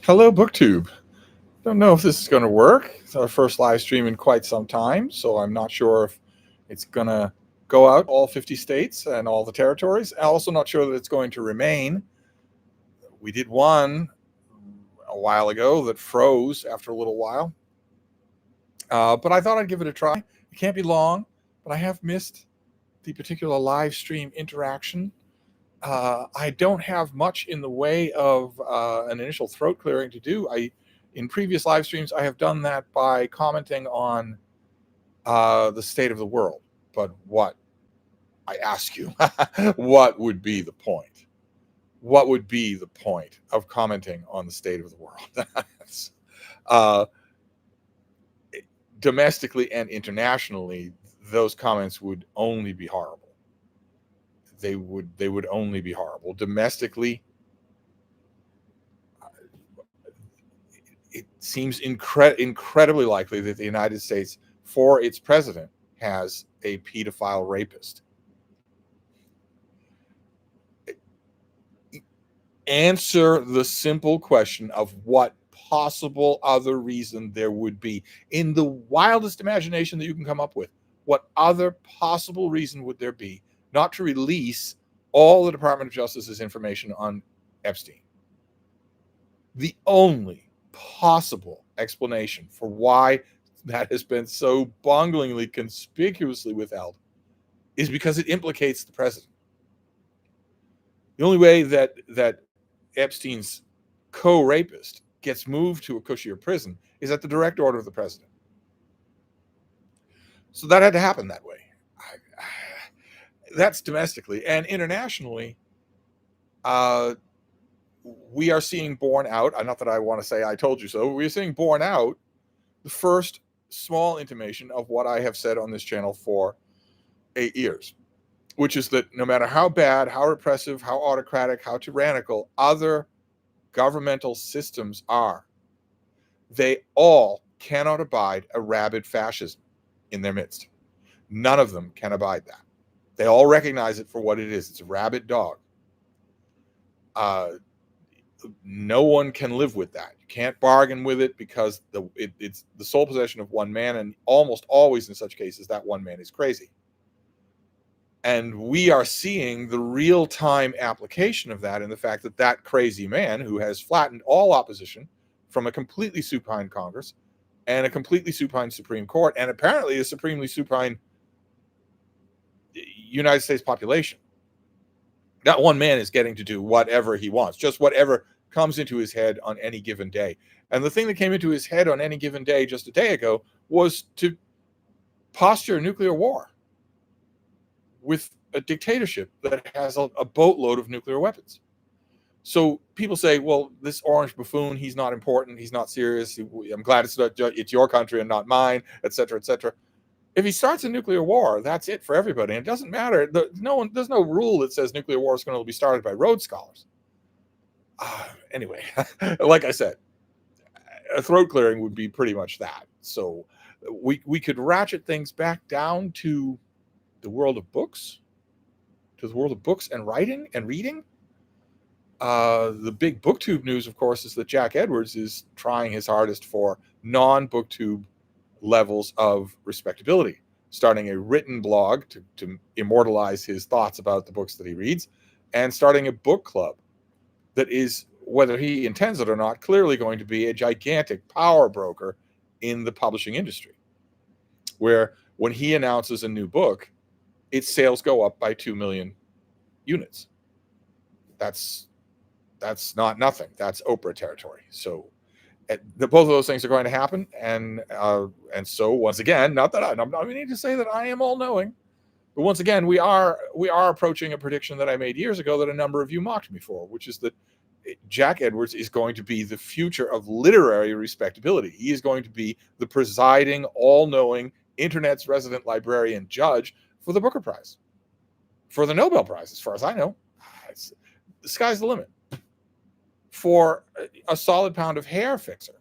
Hello, BookTube. Don't know if this is going to work. It's our first live stream in quite some time, so I'm not sure if it's going to go out all 50 states and all the territories. I'm also not sure that it's going to remain. We did one a while ago that froze after a little while, but I thought I'd give it a try. It can't be long, but I have missed the particular live stream interaction. I don't have much in the way of an initial throat clearing to do. In previous live streams, I have done that by commenting on the state of the world. But what, I ask you, what would be the point? What would be the point of commenting on the state of the world? Domestically and internationally, those comments would only be horrible. They would only be horrible. Domestically, it seems incredibly likely that the United States, for its president, has a pedophile rapist. Answer the simple question of what possible other reason there would be, in the wildest imagination that you can come up with. What other possible reason would there be not to release all the Department of Justice's information on Epstein? The only possible explanation for why that has been so bunglingly, conspicuously withheld is because it implicates the president. The only way that Epstein's co-rapist gets moved to a cushier prison is at the direct order of the president. So that had to happen that way. That's domestically. And internationally, we are seeing borne out, not that I want to say I told you so, we're seeing borne out the first small intimation of what I have said on this channel for 8 years, which is that no matter how bad, how repressive, how autocratic, how tyrannical other governmental systems are, they all cannot abide a rabid fascism in their midst. None of them can abide that. They all recognize it for what it is. It's a rabid dog. No one can live with that. You can't bargain with it because it's the sole possession of one man, and almost always in such cases that one man is crazy. And we are seeing the real-time application of that in the fact that that crazy man, who has flattened all opposition from a completely supine Congress and a completely supine Supreme Court, and apparently a supremely supine United States population, that one man is getting to do whatever he wants, just whatever comes into his head on any given day. And the thing that came into his head on any given day just a day ago was to posture a nuclear war with a dictatorship that has a boatload of nuclear weapons. So people say, well, this orange buffoon, he's not important, he's not serious, I'm glad it's your country and not mine, etc., etc. If he starts a nuclear war, that's it for everybody. And it doesn't matter. There's no rule that says nuclear war is going to be started by Rhodes Scholars. Anyway, like I said, a throat clearing would be pretty much that. So we could ratchet things back down to the world of books, and writing and reading. The big BookTube news, of course, is that Jack Edwards is trying his hardest for non-BookTube levels of respectability, starting a written blog to immortalize his thoughts about the books that he reads, and starting a book club that is, whether he intends it or not, clearly going to be a gigantic power broker in the publishing industry, where when he announces a new book, its sales go up by 2 million units. That's not nothing. That's Oprah territory. So both of those things are going to happen, and so once again, not that I'm not meaning to say that I am all knowing, but once again, we are approaching a prediction that I made years ago that a number of you mocked me for, which is that Jack Edwards is going to be the future of literary respectability. He is going to be the presiding, all-knowing, internet's resident librarian judge for the Booker Prize, for the Nobel Prize, as far as I know. The sky's the limit. For a solid pound of hair fixer.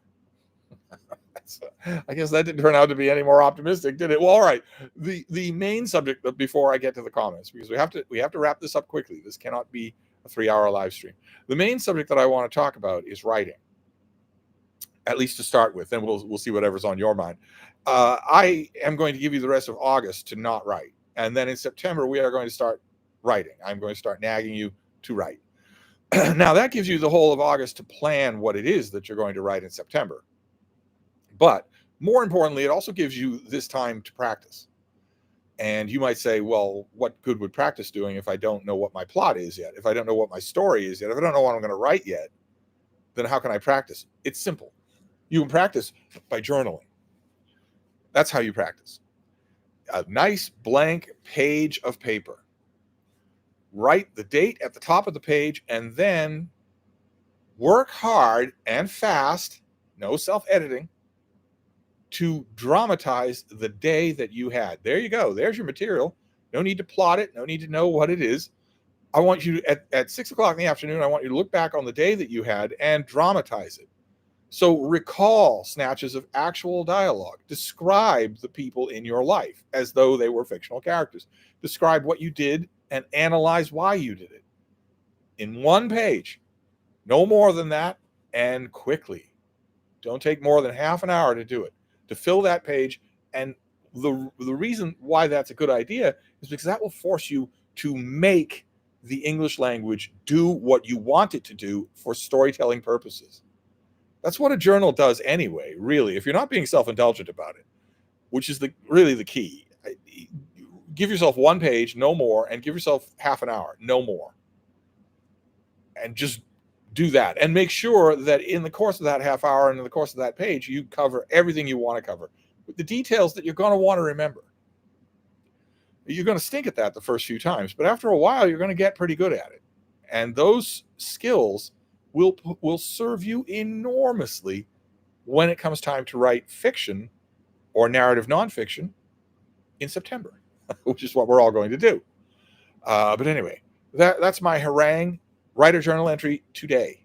I guess that didn't turn out to be any more optimistic, did it? Well, all right. The main subject, before I get to the comments, because we have to wrap this up quickly. This cannot be a 3-hour live stream. The main subject that I want to talk about is writing. at least to start with. Then we'll see whatever's on your mind. I am going to give you the rest of August to not write, and then in September we are going to start writing. I'm going to start nagging you to write. Now that gives you the whole of August to plan what it is that you're going to write in September. But more importantly, it also gives you this time to practice. And you might say, well, what good would practice doing if I don't know what my plot is yet? If I don't know what my story is yet? If I don't know what I'm going to write yet, then how can I practice? It's simple. You can practice by journaling. That's how you practice. A nice blank page of paper. Write the date at the top of the page and then work hard and fast, no self-editing, to dramatize the day that you had. There you go. There's your material. No need to plot it. No need to know what it is. I want you to, at 6 o'clock in the afternoon, I want you to look back on the day that you had and dramatize it. So recall snatches of actual dialogue. Describe the people in your life as though they were fictional characters. Describe what you did and analyze why you did it. In one page. No more than that, and quickly. Don't take more than half an hour to do it. To fill that page. And the reason why that's a good idea is because that will force you to make the English language do what you want it to do for storytelling purposes. That's what a journal does anyway, really, if you're not being self-indulgent about it, which is really the key. Give yourself one page, no more, and give yourself half an hour, no more. And just do that. And make sure that in the course of that half hour and in the course of that page, you cover everything you want to cover with the details that you're going to want to remember. You're going to stink at that the first few times, but after a while, you're going to get pretty good at it. And those skills will serve you enormously when it comes time to write fiction or narrative nonfiction in September, which is what we're all going to do. But anyway, that's my harangue. Write a journal entry today.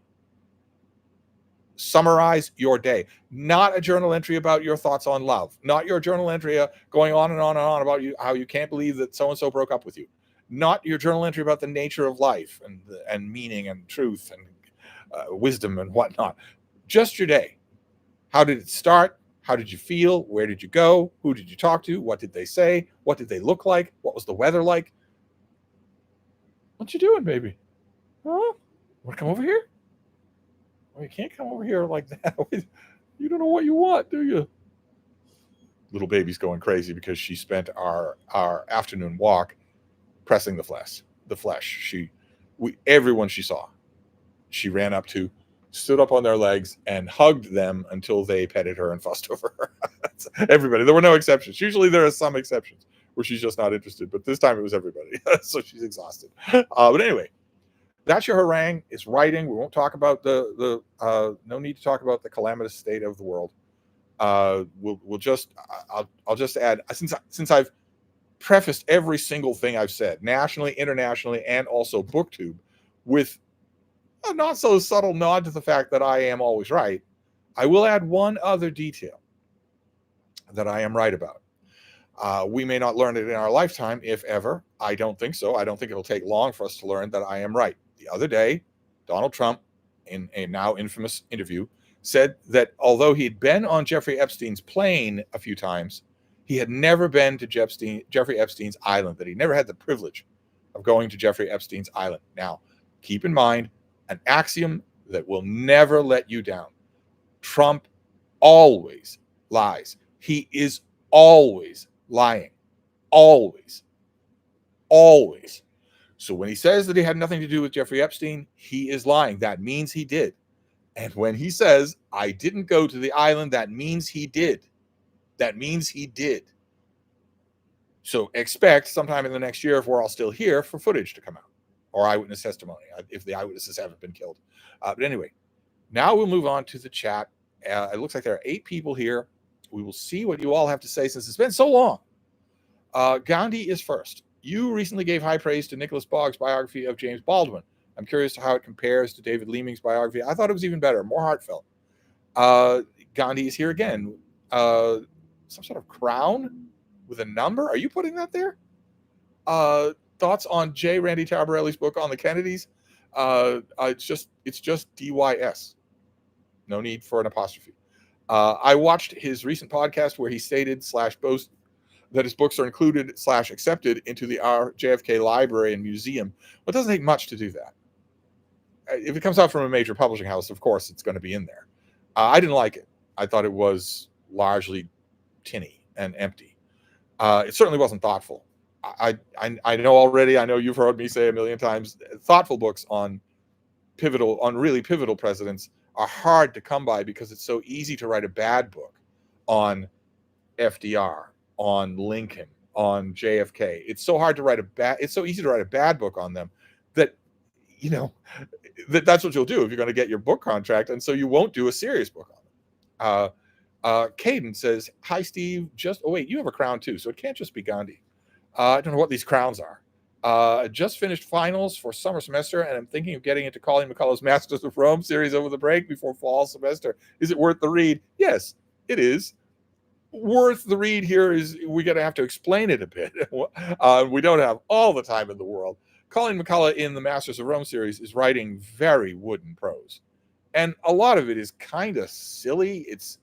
Summarize your day. Not a journal entry about your thoughts on love. Not your journal entry going on and on and on about how you can't believe that so-and-so broke up with you. Not your journal entry about the nature of life and meaning and truth and wisdom and whatnot. Just your day. How did it start? How did you feel? Where did you go? Who did you talk to? What did they say? What did they look like? What was the weather like? What you doing, baby? Huh? Want to come over here? Well, you can't come over here like that. You don't know what you want, do you? Little baby's going crazy because she spent our afternoon walk pressing the flesh. Everyone she saw, she ran up to, stood up on their legs, and hugged them until they petted her and fussed over her. Everybody. There were no exceptions. Usually there are some exceptions where she's just not interested, but this time it was everybody. So she's exhausted. But anyway, that's your harangue. It's writing. We won't talk about no need to talk about the calamitous state of the world. I'll just add, since I've prefaced every single thing I've said, nationally, internationally, and also BookTube, with a not so subtle nod to the fact that I am always right, I will add one other detail that I am right about. We may not learn it in our lifetime, if ever. I don't think so. I don't think it'll take long for us to learn that I am right. The other day, Donald Trump, in a now infamous interview, said that although he'd been on Jeffrey Epstein's plane a few times, he had never been to Jeffrey Epstein's island, that he never had the privilege of going to Jeffrey Epstein's island. Now, keep in mind, an axiom that will never let you down. Trump always lies. He is always lying. Always. Always. So when he says that he had nothing to do with Jeffrey Epstein, he is lying. That means he did. And when he says, I didn't go to the island, that means he did. That means he did. So expect sometime in the next year, if we're all still here, for footage to come out, or eyewitness testimony, if the eyewitnesses haven't been killed. But anyway, now we'll move on to the chat. It looks like there are 8 people here. We will see what you all have to say since it's been so long. Gandhi is first. You recently gave high praise to Nicholas Boggs' biography of James Baldwin. I'm curious to how it compares to David Leeming's biography. I thought it was even better, more heartfelt. Gandhi is here again. Some sort of crown with a number. Are you putting that there? Thoughts on J. Randy Tabarelli's book on the Kennedys? It's just DYS. No need for an apostrophe. I watched his recent podcast where he stated / boast that his books are included / accepted into the JFK Library and Museum. Well, it doesn't take much to do that. If it comes out from a major publishing house, of course it's going to be in there. I didn't like it. I thought it was largely tinny and empty. It certainly wasn't thoughtful. I know already. I know you've heard me say a million times. Thoughtful books on really pivotal presidents are hard to come by because it's so easy to write a bad book on FDR, on Lincoln, on JFK. It's so hard to write it's so easy to write a bad book on them that, you know, that's what you'll do if you're going to get your book contract. And so you won't do a serious book on them. Caden says, hi, Steve. Oh, wait, you have a crown too. So it can't just be Gandhi. I don't know what these crowns are. Just finished finals for summer semester, and I'm thinking of getting into Colleen McCullough's Masters of Rome series over the break before fall semester. Is it worth the read? Yes, it is. Worth the read here is we're going to have to explain it a bit. We don't have all the time in the world. Colleen McCullough in the Masters of Rome series is writing very wooden prose. And a lot of it is kind of silly. It's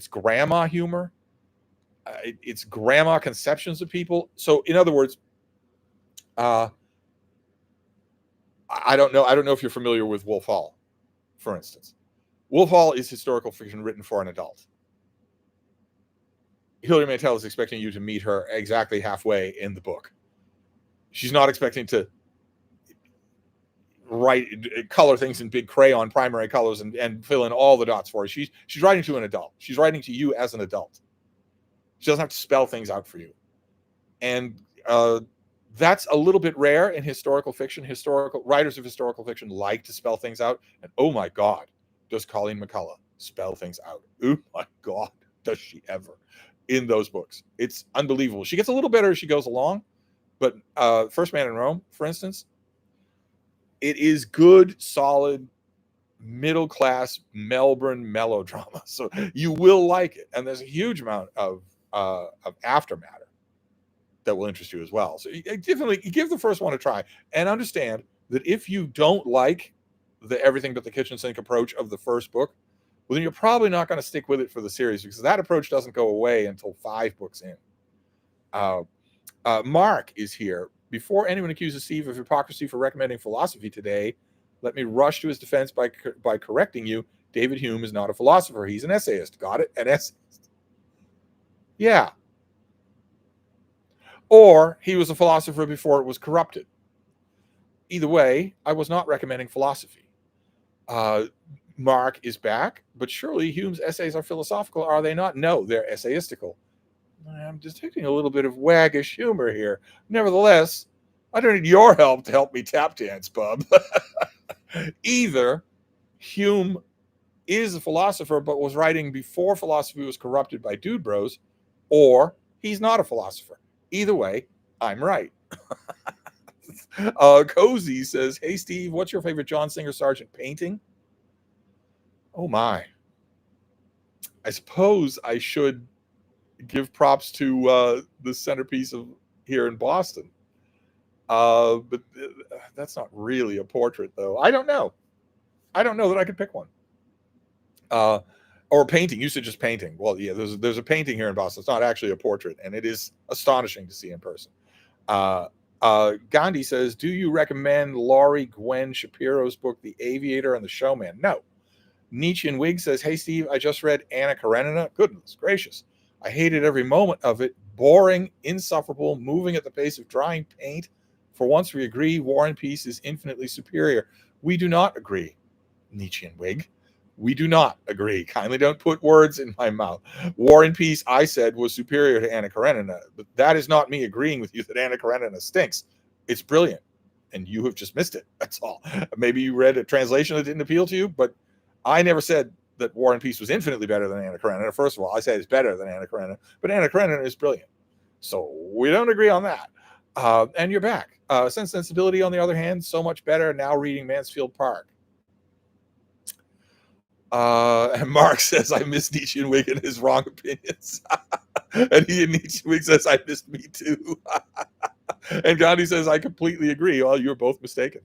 grandma humor. It's grandma conceptions of people. So in other words, I don't know if you're familiar with Wolf Hall, for instance. Wolf Hall is historical fiction written for an adult. Hilary Mantel is expecting you to meet her exactly halfway in the book. She's not expecting to color things in big crayon primary colors and fill in all the dots for you. She's writing to an adult. She's writing to you as an adult. She doesn't have to spell things out for you. And that's a little bit rare in historical fiction. Writers of historical fiction like to spell things out. And oh my God, does Colleen McCullough spell things out? Oh my God, does she ever? In those books. It's unbelievable. She gets a little better as she goes along. But First Man in Rome, for instance, it is good, solid, middle-class Melbourne melodrama. So you will like it. And there's a huge amount of aftermatter that will interest you as well. So definitely give the first one a try and understand that if you don't like the everything but the kitchen sink approach of the first book, well, then you're probably not going to stick with it for the series because that approach doesn't go away until 5 books in. Mark is here. Before anyone accuses Steve of hypocrisy for recommending philosophy today, let me rush to his defense by correcting you. David Hume is not a philosopher. He's an essayist. Got it? An essayist. Yeah. Or he was a philosopher before it was corrupted. Either way, I was not recommending philosophy. Mark is back, but surely Hume's essays are philosophical, are they not? No, they're essayistical. I'm detecting a little bit of waggish humor here. Nevertheless, I don't need your help to help me tap dance, bub. Either Hume is a philosopher but was writing before philosophy was corrupted by dude bros, or he's not a philosopher. Either way, I'm right. Cozy says, hey, Steve, what's your favorite John Singer Sargent painting? Oh, my. I suppose I should give props to the centerpiece of here in Boston. But that's not really a portrait, though. I don't know that I could pick one. Or a painting. You said just painting. Well, yeah, there's a painting here in Boston. It's not actually a portrait, and it is astonishing to see in person. Gandhi says, do you recommend Laurie Gwen Shapiro's book, The Aviator and the Showman? No. Nietzsche and Wig says, hey, Steve, I just read Anna Karenina. Goodness gracious. I hated every moment of it. Boring, insufferable, moving at the pace of drying paint. For once we agree, War and Peace is infinitely superior. We do not agree, Nietzsche and Wig. We do not agree. Kindly don't put words in my mouth. War and Peace, I said, was superior to Anna Karenina. But that is not me agreeing with you that Anna Karenina stinks. It's brilliant. And you have just missed it. That's all. Maybe you read a translation that didn't appeal to you, but I never said that War and Peace was infinitely better than Anna Karenina. First of all, I said it's better than Anna Karenina, but Anna Karenina is brilliant. So we don't agree on that. And you're back. Sense and Sensibility, on the other hand, so much better. Now reading Mansfield Park. And Mark says, I miss Nietzsche and Wig and his wrong opinions. And he and Nietzsche and Wig says, I missed me too. And Gandhi says, I completely agree. Well, you're both mistaken.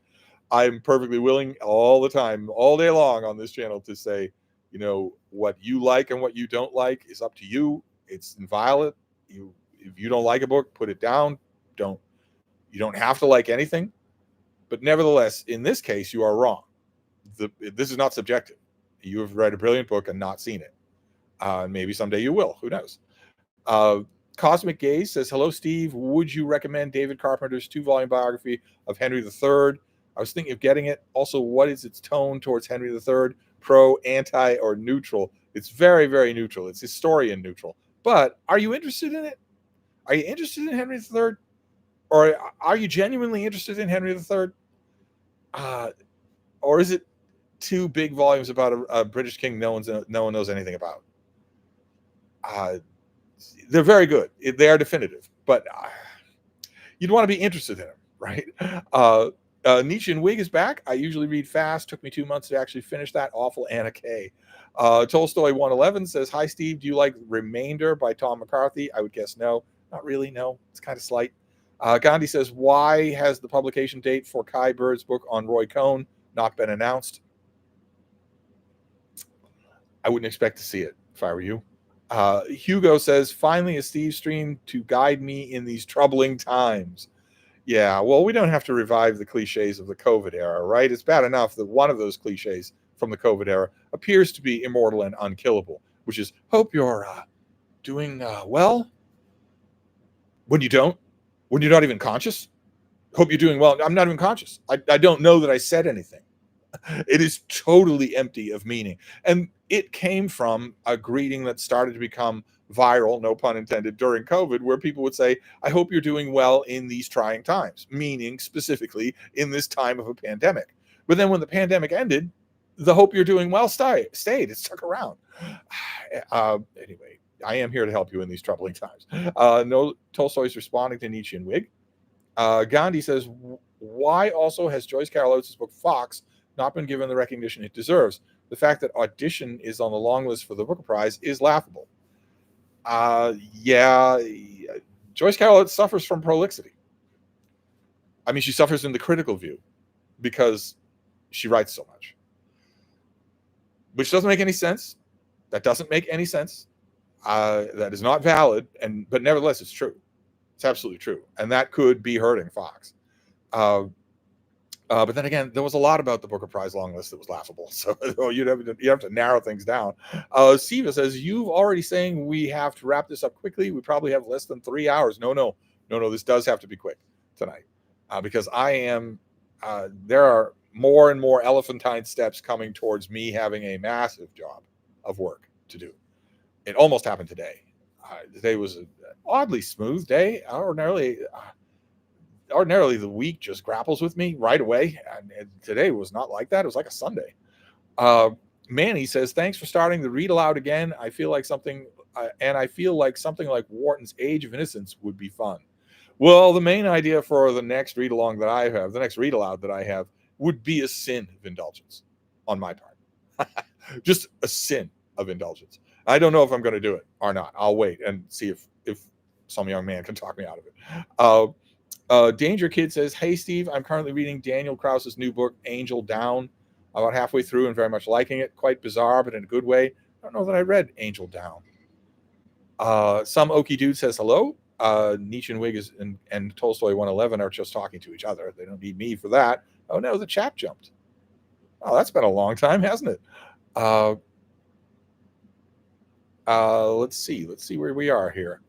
I'm perfectly willing all the time, all day long on this channel to say What you like and what you don't like is up to you. It's inviolate. If you don't like a book, put it down. You don't have to like anything. But nevertheless, in this case, you are wrong. This is not subjective. You have read a brilliant book and not seen it. Maybe someday you will. Who knows? Cosmic Gaze says, hello, Steve. Would you recommend David Carpenter's 2-volume biography of Henry III? I was thinking of getting it. Also, what is its tone towards Henry III? Pro, anti, or neutral? It's very, very neutral. It's historian neutral. But are you interested in it? Are you interested in Henry III? Or are you genuinely interested in Henry III? Or is it 2 big volumes about a British king no one knows anything about? They're very good. They are definitive, but you'd want to be interested in them, right? Nietzsche and Whig is back. I usually read fast. Took me 2 months to actually finish that. Awful Anna K. Tolstoy 111 says, hi, Steve. Do you like Remainder by Tom McCarthy? I would guess no. Not really, no. It's kind of slight. Gandhi says, why has the publication date for Kai Bird's book on Roy Cohn not been announced? I wouldn't expect to see it if I were you. Hugo says, finally a Stevestream to guide me in these troubling times. Yeah, well, we don't have to revive the cliches of the COVID era, right? It's bad enough that one of those cliches from the COVID era appears to be immortal and unkillable, which is, hope you're doing well when you don't, when you're not even conscious. Hope you're doing well. I'm not even conscious. I don't know that I said anything. It is totally empty of meaning. And it came from a greeting that started to become viral, no pun intended, during COVID, where people would say, I hope you're doing well in these trying times, meaning specifically in this time of a pandemic. But then when the pandemic ended, the hope you're doing well stayed. It stuck around. Anyway, I am here to help you in these troubling times. No, Tolstoy's responding to Nietzsche and Whig. Gandhi says, why also has Joyce Carol Oates' book Fox not been given the recognition it deserves? The fact that Audition is on the long list for the Booker Prize is laughable. Yeah, Joyce Carol Oates suffers from prolixity. I mean, she suffers in the critical view because she writes so much, which doesn't make any sense. That doesn't make any sense. That is not valid, but nevertheless, it's true. It's absolutely true, and that could be hurting Fox. But then again, there was a lot about the Booker Prize long list that was laughable. So you have to narrow things down. Siva says, you've already saying we have to wrap this up quickly. We probably have less than 3 hours. No. This does have to be quick tonight because there are more and more elephantine steps coming towards me having a massive job of work to do. It almost happened today. Today was an oddly smooth day. Ordinarily the week just grapples with me right away, and today was not like that. It was like a Sunday. Manny says, thanks for starting the read aloud again. I feel like something like Wharton's Age of Innocence would be fun. Well, the main idea for the next read aloud that I have would be a sin of indulgence on my part. Just a sin of indulgence. I don't know if I'm going to do it or not. I'll wait and see if some young man can talk me out of it. Danger Kid says, hey, Steve, I'm currently reading Daniel Krause's new book, Angel Down, about halfway through and very much liking it. Quite bizarre, but in a good way. I don't know that I read Angel Down. Some Okie dude says hello. Nietzsche and Whig and Tolstoy 111 are just talking to each other. They don't need me for that. Oh, no, the chat jumped. Oh, that's been a long time, hasn't it? Let's see where we are here.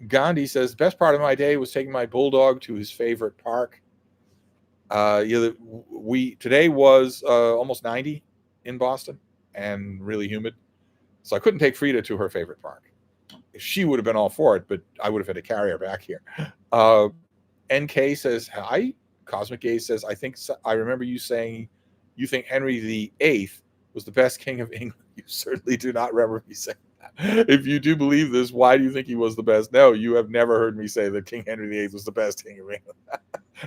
Gandhi says, the best part of my day was taking my bulldog to his favorite park. Today was almost 90 in Boston and really humid. So I couldn't take Frida to her favorite park. She would have been all for it, but I would have had to carry her back here. NK says, hi. Cosmic Gaze says, I remember you saying you think Henry VIII was the best king of England. You certainly do not remember me saying that. If you do believe this, why do you think he was the best? No, you have never heard me say that King Henry VIII was the best king of England.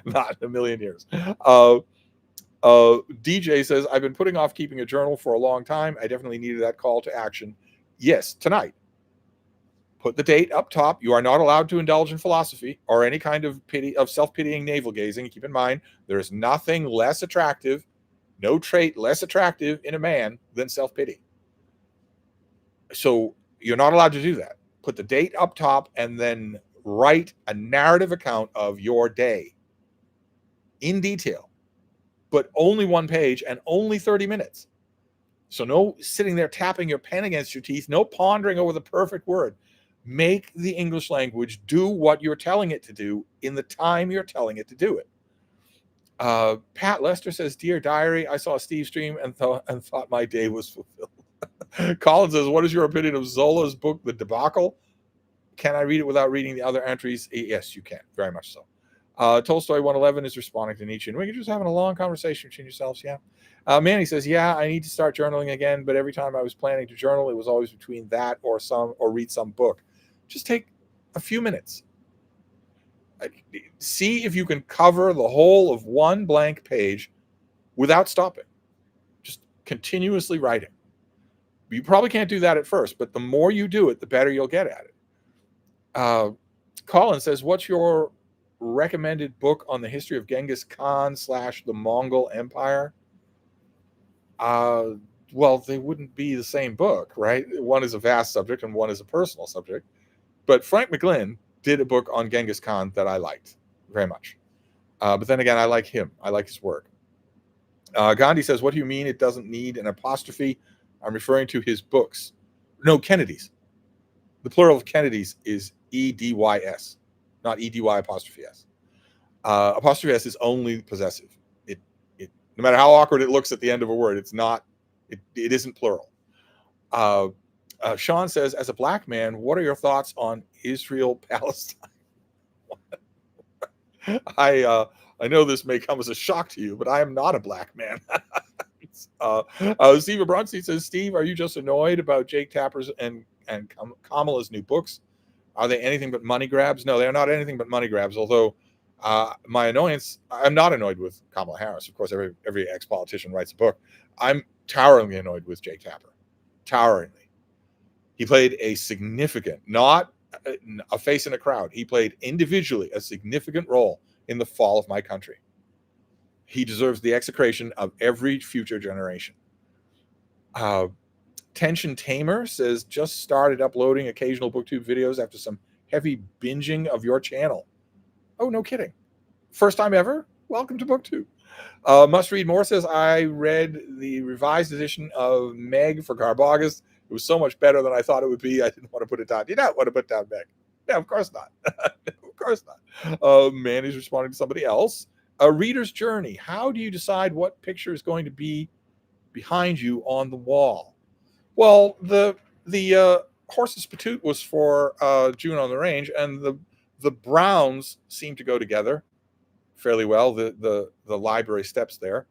Not in a million years. DJ says, I've been putting off keeping a journal for a long time. I definitely needed that call to action. Yes, tonight. Put the date up top. You are not allowed to indulge in philosophy or any kind of self-pitying navel gazing. Keep in mind, there is nothing less attractive no trait less attractive in a man than self-pity. So you're not allowed to do that. Put the date up top and then write a narrative account of your day in detail, but only one page and only 30 minutes. So no sitting there tapping your pen against your teeth, no pondering over the perfect word. Make the English language do what you're telling it to do in the time you're telling it to do it. Pat Lester says, "Dear Diary, I saw Stevestream and thought my day was fulfilled." Colin says, "What is your opinion of Zola's book, The Debacle? Can I read it without reading the other entries?" Yes, you can. Very much so. Tolstoy 111 is responding to Nietzsche. And we're just having a long conversation between yourselves. Yeah. Manny says, "Yeah, I need to start journaling again, but every time I was planning to journal, it was always between that or read some book. Just take a few minutes. See if you can cover the whole of one blank page without stopping. Just continuously writing. You probably can't do that at first, but the more you do it, the better you'll get at it." Colin says, "What's your recommended book on the history of Genghis Khan / the Mongol Empire?" Well, they wouldn't be the same book, right? One is a vast subject and one is a personal subject. But Frank McGlynn did a book on Genghis Khan that I liked very much. But then again, I like him. I like his work. Gandhi says, "What do you mean it doesn't need an apostrophe?" I'm referring to his books. No, Kennedy's. The plural of Kennedy's is EDYS, not EDY apostrophe S. Apostrophe S is only possessive. No matter how awkward it looks at the end of a word, it's not. It isn't plural. Sean says, "As a black man, what are your thoughts on Israel-Palestine?" I know this may come as a shock to you, but I am not a black man. Steve Abronski says, "Steve, are you just annoyed about Jake Tapper's and Kamala's new books? Are they anything but money grabs?" No, they're not anything but money grabs. Although my annoyance, I'm not annoyed with Kamala Harris. Of course, every ex-politician writes a book. I'm toweringly annoyed with Jake Tapper. Toweringly. He played a significant, not a face in a crowd. He played individually a significant role in the fall of my country. He deserves the execration of every future generation. Tension Tamer says, "Just started uploading occasional BookTube videos after some heavy binging of your channel." Oh, no kidding. First time ever? Welcome to BookTube. Must Read More says, "I read the revised edition of Meg for Garbagas. It was so much better than I thought it would be. I didn't want to put it down." You don't want to put down Meg. No, of course not. Of course not. Man is responding to somebody else. A reader's journey. How do you decide what picture is going to be behind you on the wall? Well, the horse's patoot was for June on the Range, and the browns seem to go together fairly well. The library steps there.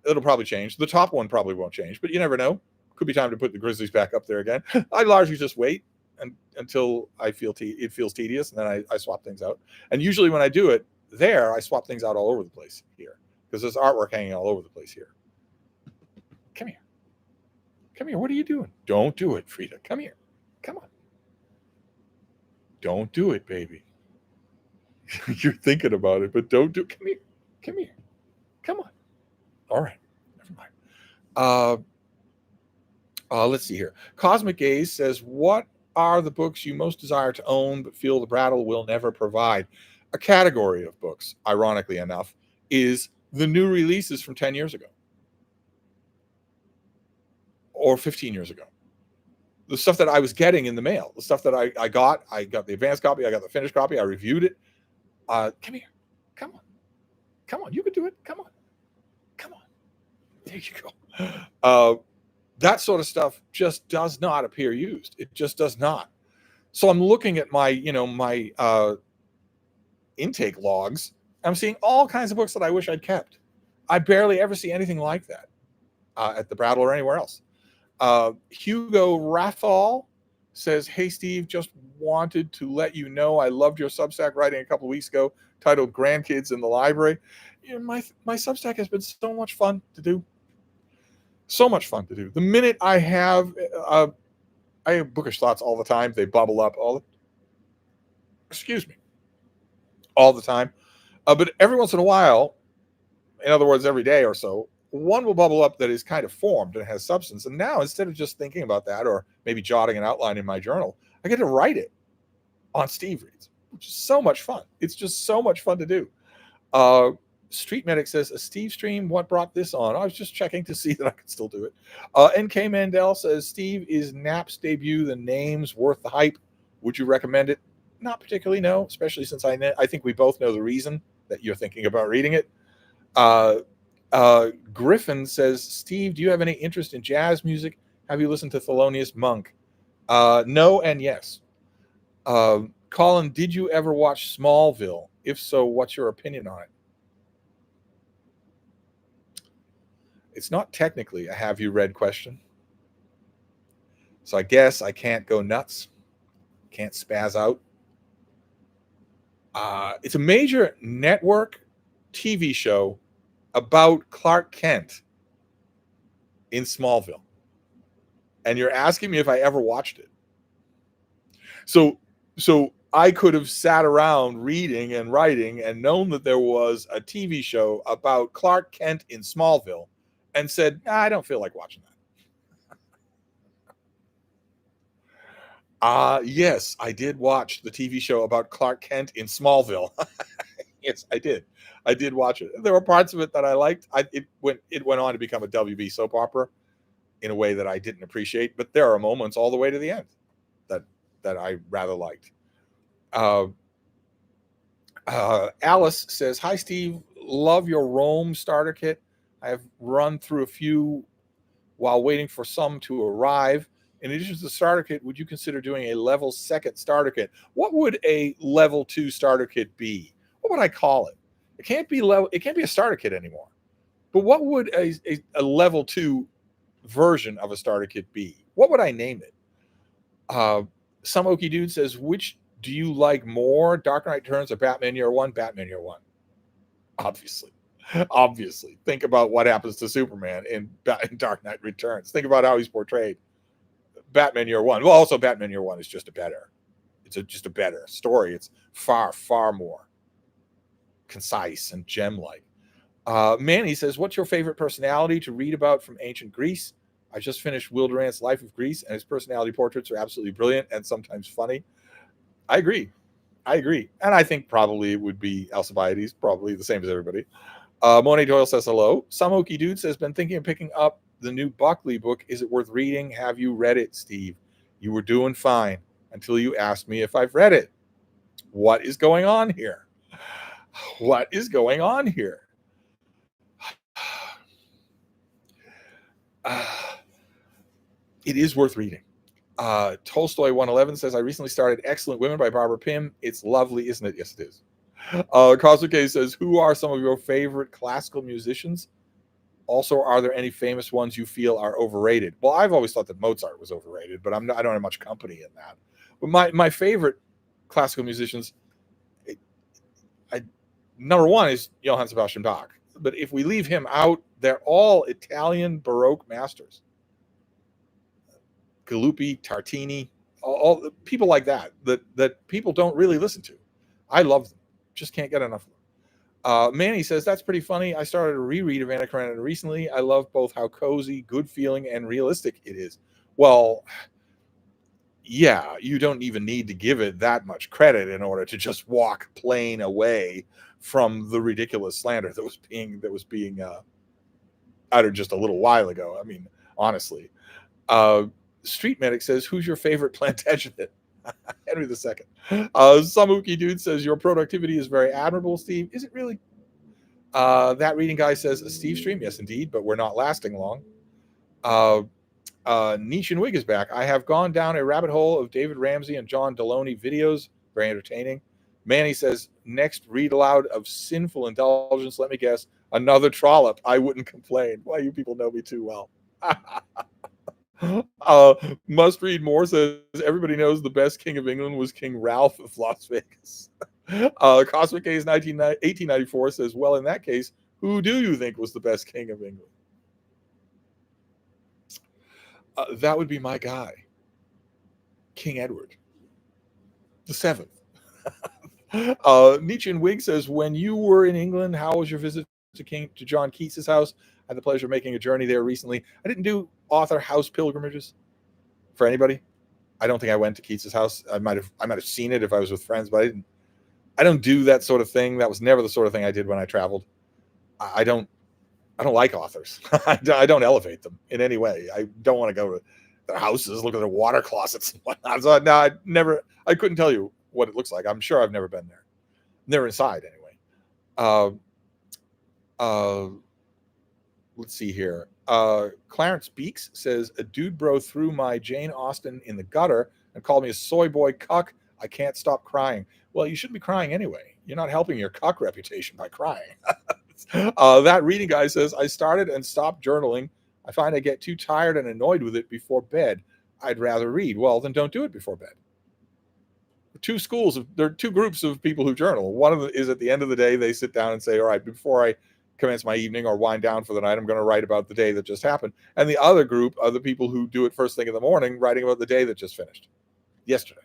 It'll probably change. The top one probably won't change, but you never know. Could be time to put the Grizzlies back up there again. I largely just wait until I feel it feels tedious, and then I swap things out. And usually when I do it there, I swap things out all over the place here because there's artwork hanging all over the place here. Come here. Come here. What are you doing? Don't do it, Frida. Come here. Come on. Don't do it, baby. You're thinking about it, but don't do it. Come here. Come here. Come on. All right. Never mind. Let's see here. Cosmic Gaze says, "What are the books you most desire to own but feel the Brattle will never provide?" A category of books, ironically enough, is the new releases from 10 years ago or 15 years ago. The stuff that I was getting in the mail, the stuff that I got the advanced copy, I got the finished copy, I reviewed it. Come here. Come on. Come on. You can do it. Come on. Come on. There you go. That sort of stuff just does not appear used. It just does not. So I'm looking at my intake logs. I'm seeing all kinds of books that I wish I'd kept. I barely ever see anything like that at the Brattle or anywhere else. Hugo Rathall says, "Hey, Steve, just wanted to let you know I loved your Substack writing a couple of weeks ago titled Grandkids in the Library." My Substack has been so much fun to do. So much fun to do. The minute I have bookish thoughts all the time. They bubble up all the time. But every once in a while, in other words, every day or so, one will bubble up that is kind of formed and has substance. And now, instead of just thinking about that or maybe jotting an outline in my journal, I get to write it on Steve Reads, which is so much fun. It's just so much fun to do. Uh, Street Medic says, a Stevestream, what brought this on? I was just checking to see that I could still do it. NK Mandel says, Steve, is Nap's debut The Names worth the hype? Would you recommend it? Not particularly, no, especially since I think we both know the reason that you're thinking about reading it. Griffin says, Steve, do you have any interest in jazz music? Have you listened to Thelonious Monk? No and yes. Colin, did you ever watch Smallville? If so, what's your opinion on it? It's not technically a have you read question. So I guess I can't go nuts. Can't spaz out. It's a major network TV show about Clark Kent in Smallville. And you're asking me if I ever watched it. So I could have sat around reading and writing and known that there was a TV show about Clark Kent in Smallville and said, I don't feel like watching that. Yes, I did watch the TV show about Clark Kent in Smallville. Yes, I did. I did watch it. There were parts of it that I liked. It went on to become a WB soap opera in a way that I didn't appreciate, but there are moments all the way to the end that I rather liked. Alice says, hi, Steve. Love your Rome starter kit. I have run through a few while waiting for some to arrive. In addition to the starter kit, would you consider doing a level 2nd starter kit? What would a level 2 starter kit be? What would I call it? It can't be a starter kit anymore. But what would a level 2 version of a starter kit be? What would I name it? Some Okie Dude says, which do you like more, Dark Knight Returns or Batman Year One? Batman Year One. Obviously. Think about what happens to Superman in Dark Knight Returns. Think about how he's portrayed. Batman Year One. Well, also Batman Year One is just just a better story. It's far, far more concise and gem-like. Manny says, what's your favorite personality to read about from ancient Greece? I just finished Will Durant's Life of Greece, and his personality portraits are absolutely brilliant and sometimes funny. I agree. And I think probably it would be Alcibiades, probably the same as everybody. Monet Doyle says hello. Some Okie Dude says, been thinking of picking up the new Buckley book. Is it worth reading? Have you read it, Steve? You were doing fine until you asked me if I've read it. What is going on here? What is going on here? It is worth reading. Tolstoy 111 says, I recently started Excellent Women by Barbara Pym. It's lovely, isn't it? Yes, it is. Cosmic K says, who are some of your favorite classical musicians? Also, are there any famous ones you feel are overrated? Well, I've always thought that Mozart was overrated, but I don't have much company in that. But my favorite classical musicians, number one is Johann Sebastian Bach. But if we leave him out, they're all Italian Baroque masters. Galuppi, Tartini, all the people like that people don't really listen to. I love them. Just can't get enough of them. Manny says, that's pretty funny. I started a reread of Anna Karenina recently. I love both how cozy, good feeling, and realistic it is. Well, yeah, you don't even need to give it that much credit in order to just walk plain away from the ridiculous slander that was being uttered just a little while ago. I mean, honestly. Street Medic says, who's your favorite Plantagenet? Henry II. Samuki Dude says, your productivity is very admirable, Steve. Is it really? That reading guy says, a Stevestream. Yes, indeed, but we're not lasting long. Nietzsche and Wig is back. I have gone down a rabbit hole of David Ramsey and John Deloney videos. Very entertaining. Manny says, next read aloud of Sinful Indulgence. Let me guess, another trollop. I wouldn't complain. Why, you people know me too well. Must read more says, everybody knows the best king of England was King Ralph of Las Vegas. Cosmic Case 1894 says, well, in that case, who do you think was the best king of England? That would be my guy, King Edward the Seventh. Nietzsche and Wig says, when you were in England, how was your visit to John Keats's house? had the pleasure of making a journey there recently. I didn't do author house pilgrimages for anybody. I don't think I went to Keats's house. I might have seen it if I was with friends, but I don't do that sort of thing. That was never the sort of thing I did when I traveled. I don't like authors. I don't elevate them in any way. I don't want to go to their houses, look at their water closets and whatnot. So no, I couldn't tell you what it looks like. I'm sure I've never been there. Never inside anyway. Let's see here. Clarence Beeks says, a dude bro threw my Jane Austen in the gutter and called me a soy boy cuck. I can't stop crying. Well, you shouldn't be crying anyway. You're not helping your cuck reputation by crying. That reading guy says, I started and stopped journaling. I find I get too tired and annoyed with it before bed. I'd rather read. Well, then don't do it before bed. There are two groups of people who journal. One of them is at the end of the day, they sit down and say, all right, before I commence my evening or wind down for the night, I'm going to write about the day that just happened. And the other group are the people who do it first thing in the morning, writing about the day that just finished yesterday.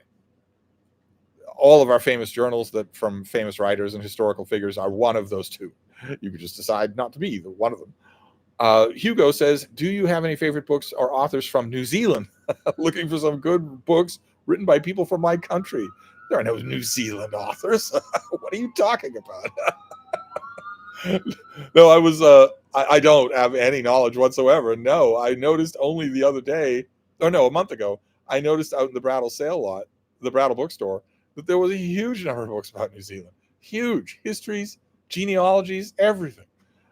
All of our famous journals that from famous writers and historical figures are one of those two. You could just decide not to be one of them. Hugo says, do you have any favorite books or authors from New Zealand? Looking for some good books written by people from my country. There are no New Zealand authors. What are you talking about? No, I don't have any knowledge whatsoever. No, I noticed only the other day, a month ago, I noticed out in the Brattle sale lot, the Brattle bookstore, that there was a huge number of books about New Zealand. Huge. Histories, genealogies, everything.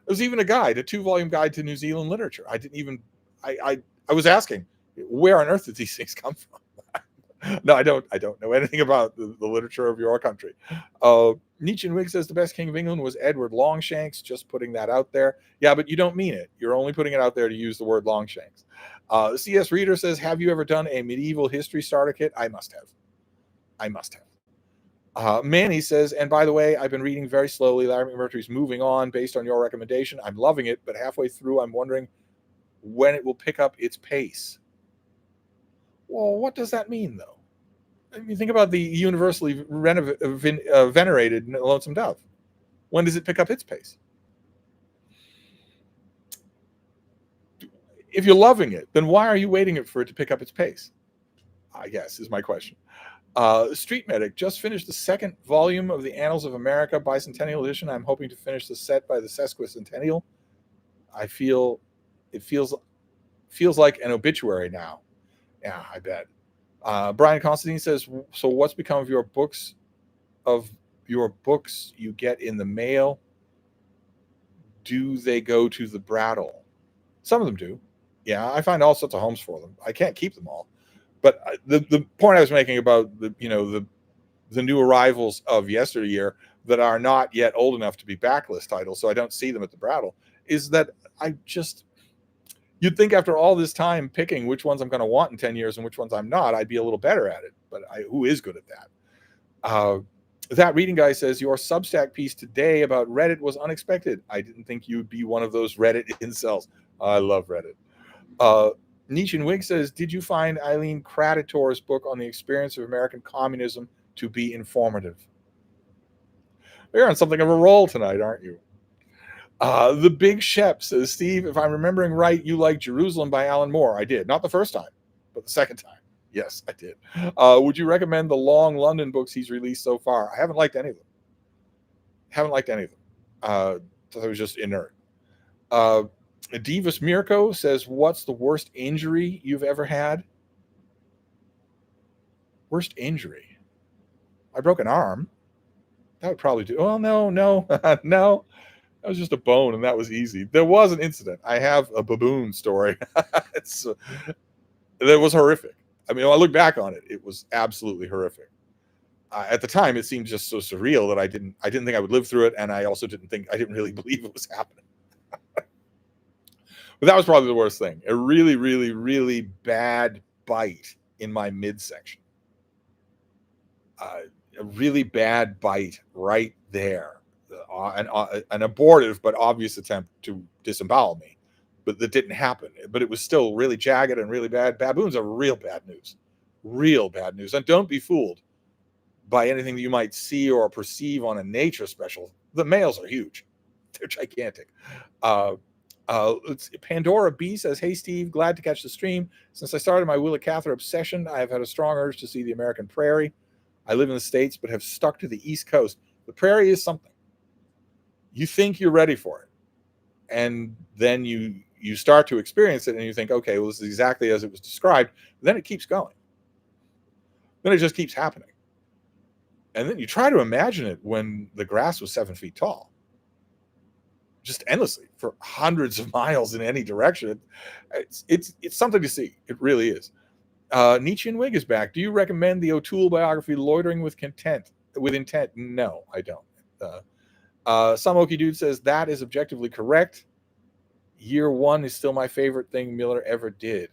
There was even a 2-volume guide to New Zealand literature. I was asking, where on earth did these things come from? No, I don't know anything about the literature of your country. Nietzsche and Wig says the best king of England was Edward Longshanks. Just putting that out there. Yeah, but you don't mean it. You're only putting it out there to use the word Longshanks. CS Reader says, have you ever done a medieval history starter kit? I must have. Manny says, and by the way, I've been reading very slowly. Larry McMurtry's Moving On based on your recommendation. I'm loving it, but halfway through, I'm wondering when it will pick up its pace. Well, what does that mean, though? I mean, think about the universally venerated Lonesome Dove. When does it pick up its pace? If you're loving it, then why are you waiting for it to pick up its pace? I guess is my question. Street Medic just finished the second volume of the Annals of America Bicentennial Edition. I'm hoping to finish the set by the Sesquicentennial. It feels like an obituary now. Yeah, I bet. Brian Constantine says, so what's become of your books you get in the mail? Do they go to the Brattle? Some of them do. Yeah, I find all sorts of homes for them. I can't keep them all. But the point I was making about the new arrivals of yesteryear that are not yet old enough to be backlist titles, so I don't see them at the Brattle, is that you'd think after all this time picking which ones I'm going to want in 10 years and which ones I'm not, I'd be a little better at it. But who is good at that? That reading guy says, your Substack piece today about Reddit was unexpected. I didn't think you'd be one of those Reddit incels. I love Reddit. Nietzsche and Wig says, did you find Eileen Kraditor's book on the experience of American communism to be informative? You're on something of a roll tonight, aren't you? The Big Shep says, Steve, if I'm remembering right, you liked Jerusalem by Alan Moore. I did. Not the first time, but the second time. Yes, I did. Would you recommend the long London books he's released so far? I haven't liked any of them. I was just inert. Divas Mirko says, what's the worst injury you've ever had? Worst injury? I broke an arm. That would probably do. Oh, no. No. That was just a bone, and that was easy. There was an incident. I have a baboon story. That was horrific. I mean, when I look back on it, it was absolutely horrific. At the time, it seemed just so surreal that I didn't think I would live through it, and I also didn't really believe it was happening. But that was probably the worst thing. A really, really, really bad bite in my midsection. A really bad bite right there. An abortive but obvious attempt to disembowel me. But that didn't happen. But it was still really jagged and really bad. Baboons are real bad news. Real bad news. And don't be fooled by anything that you might see or perceive on a nature special. The males are huge. They're gigantic. Pandora B says, "Hey Steve, glad to catch the stream. Since I started my Willa Cather obsession, I have had a strong urge to see the American Prairie. I live in the States, but have stuck to the East Coast. The Prairie is something. You think you're ready for it, and then you start to experience it, and you think, okay, well, this is exactly as it was described. Then it keeps going. Then it just keeps happening, and then you try to imagine it when the grass was 7 feet tall." Just endlessly for hundreds of miles in any direction. It's something to see. It really is. Nietzsche and Wig is back. Do you recommend the O'Toole biography, Loitering with Intent? No, I don't. Some Okie Dude says that is objectively correct. Year One is still my favorite thing Miller ever did.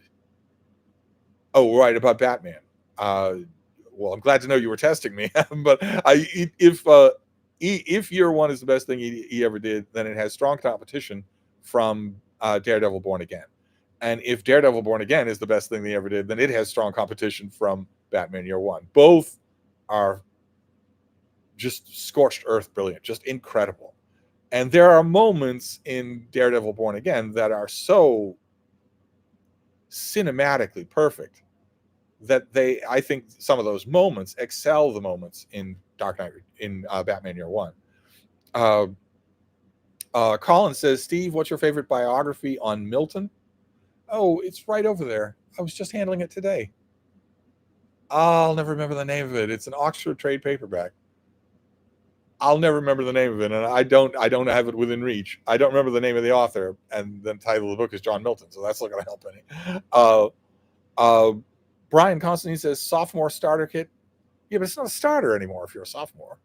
Oh, right, about Batman. Well, I'm glad to know you were testing me, but if Year One is the best thing he ever did, then it has strong competition from Daredevil Born Again. And if Daredevil Born Again is the best thing they ever did, then it has strong competition from Batman Year One. Both are just scorched earth brilliant, just incredible. And there are moments in Daredevil Born Again that are so cinematically perfect that I think some of those moments excel the moments in Dark Knight, in Batman Year One. Colin says, Steve, what's your favorite biography on Milton? Oh, it's right over there. I was just handling it today. I'll never remember the name of it. It's an Oxford trade paperback. I'll never remember the name of it, and I don't have it within reach. I don't remember the name of the author, and the title of the book is John Milton, so that's not going to help any. Brian Constantine says, sophomore starter kit. Yeah, but it's not a starter anymore if you're a sophomore.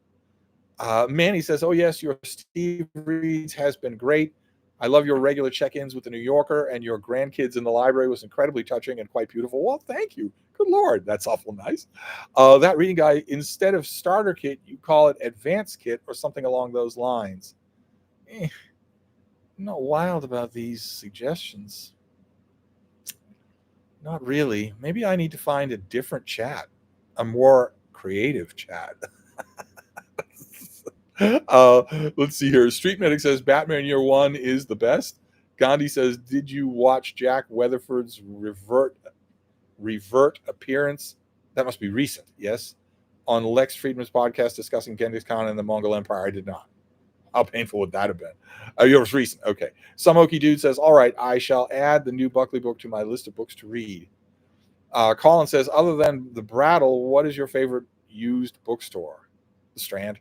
Manny says, oh yes, your Steve Reads has been great. I love your regular check-ins with the New Yorker, and your grandkids in the library was incredibly touching and quite beautiful. Well, thank you. Good Lord, that's awful nice. That reading guy, instead of starter kit, you call it advanced kit or something along those lines. I'm not wild about these suggestions. Not really. Maybe I need to find a different chat, a more creative chat. Let's see here. Street Medic says Batman Year One is the best. Gandhi says, did you watch Jack Weatherford's revert appearance? That must be recent, yes. On Lex Friedman's podcast discussing Genghis Khan and the Mongol Empire. I did not. How painful would that have been? Yours recent. Okay. Some Okie Dude says, all right, I shall add the new Buckley book to my list of books to read. Colin says, other than the Brattle, what is your favorite used bookstore? The Strand,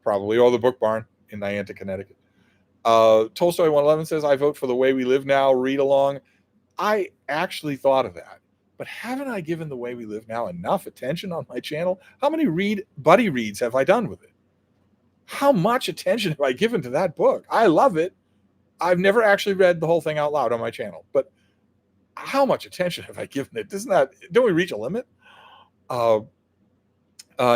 probably, or the Book Barn in Niantic, Connecticut. Tolstoy 111 says, I vote for The Way We Live Now, read along. I actually thought of that, but haven't I given The Way We Live Now enough attention on my channel? How many buddy reads have I done with it? How much attention have I given to that book? I love it. I've never actually read the whole thing out loud on my channel, but how much attention have I given it? Don't we reach a limit?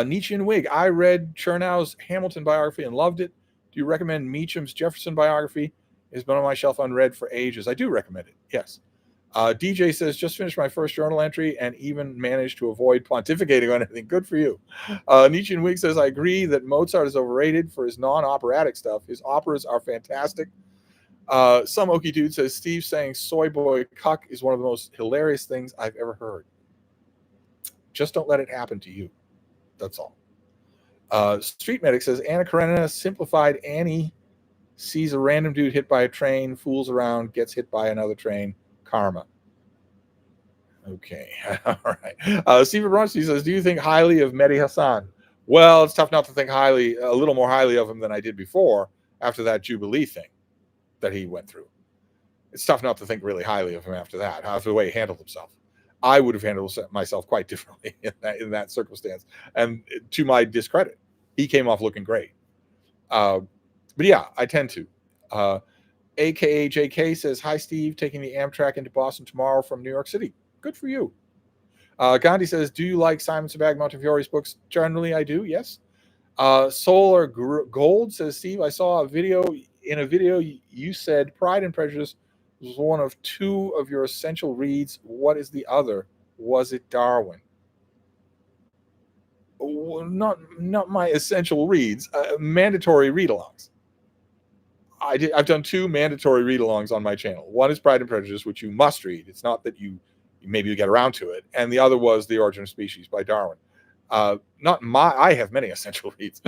Nietzsche and Wig. I read Chernow's Hamilton biography and loved it. Do you recommend Meacham's Jefferson biography? It's been on my shelf unread for ages. I do recommend it. Yes. DJ says, just finished my first journal entry and even managed to avoid pontificating on anything. Good for you. Nietzsche and Wig says, I agree that Mozart is overrated for his non-operatic stuff. His operas are fantastic. Some Okie Dude says, Steve saying soy boy cuck is one of the most hilarious things I've ever heard. Just don't let it happen to you. That's all. Street Medic says, Anna Karenina simplified Annie sees a random dude hit by a train, fools around, gets hit by another train. Karma. Okay. All right. Stephen Bronstein says, do you think highly of Mehdi Hassan? Well, it's tough not to think a little more highly of him than I did before after that Jubilee thing that he went through. It's tough not to think really highly of him after that, after the way he handled himself. I would have handled myself quite differently in that circumstance. And to my discredit, he came off looking great. But yeah, I tend to. AKA JK says, hi, Steve, taking the Amtrak into Boston tomorrow from New York City. Good for you. Gandhi says, do you like Simon Sebag Montefiore's books? Generally, I do, yes. Solar Gold says, Steve, I saw in a video you said Pride and Prejudice was one of two of your essential reads. What is the other? Was it Darwin? Not my essential reads, mandatory read-alongs. I've done 2 mandatory read-alongs on my channel. One is Pride and Prejudice, which you must read. It's not that maybe you get around to it. And the other was The Origin of Species by Darwin. I have many essential reads.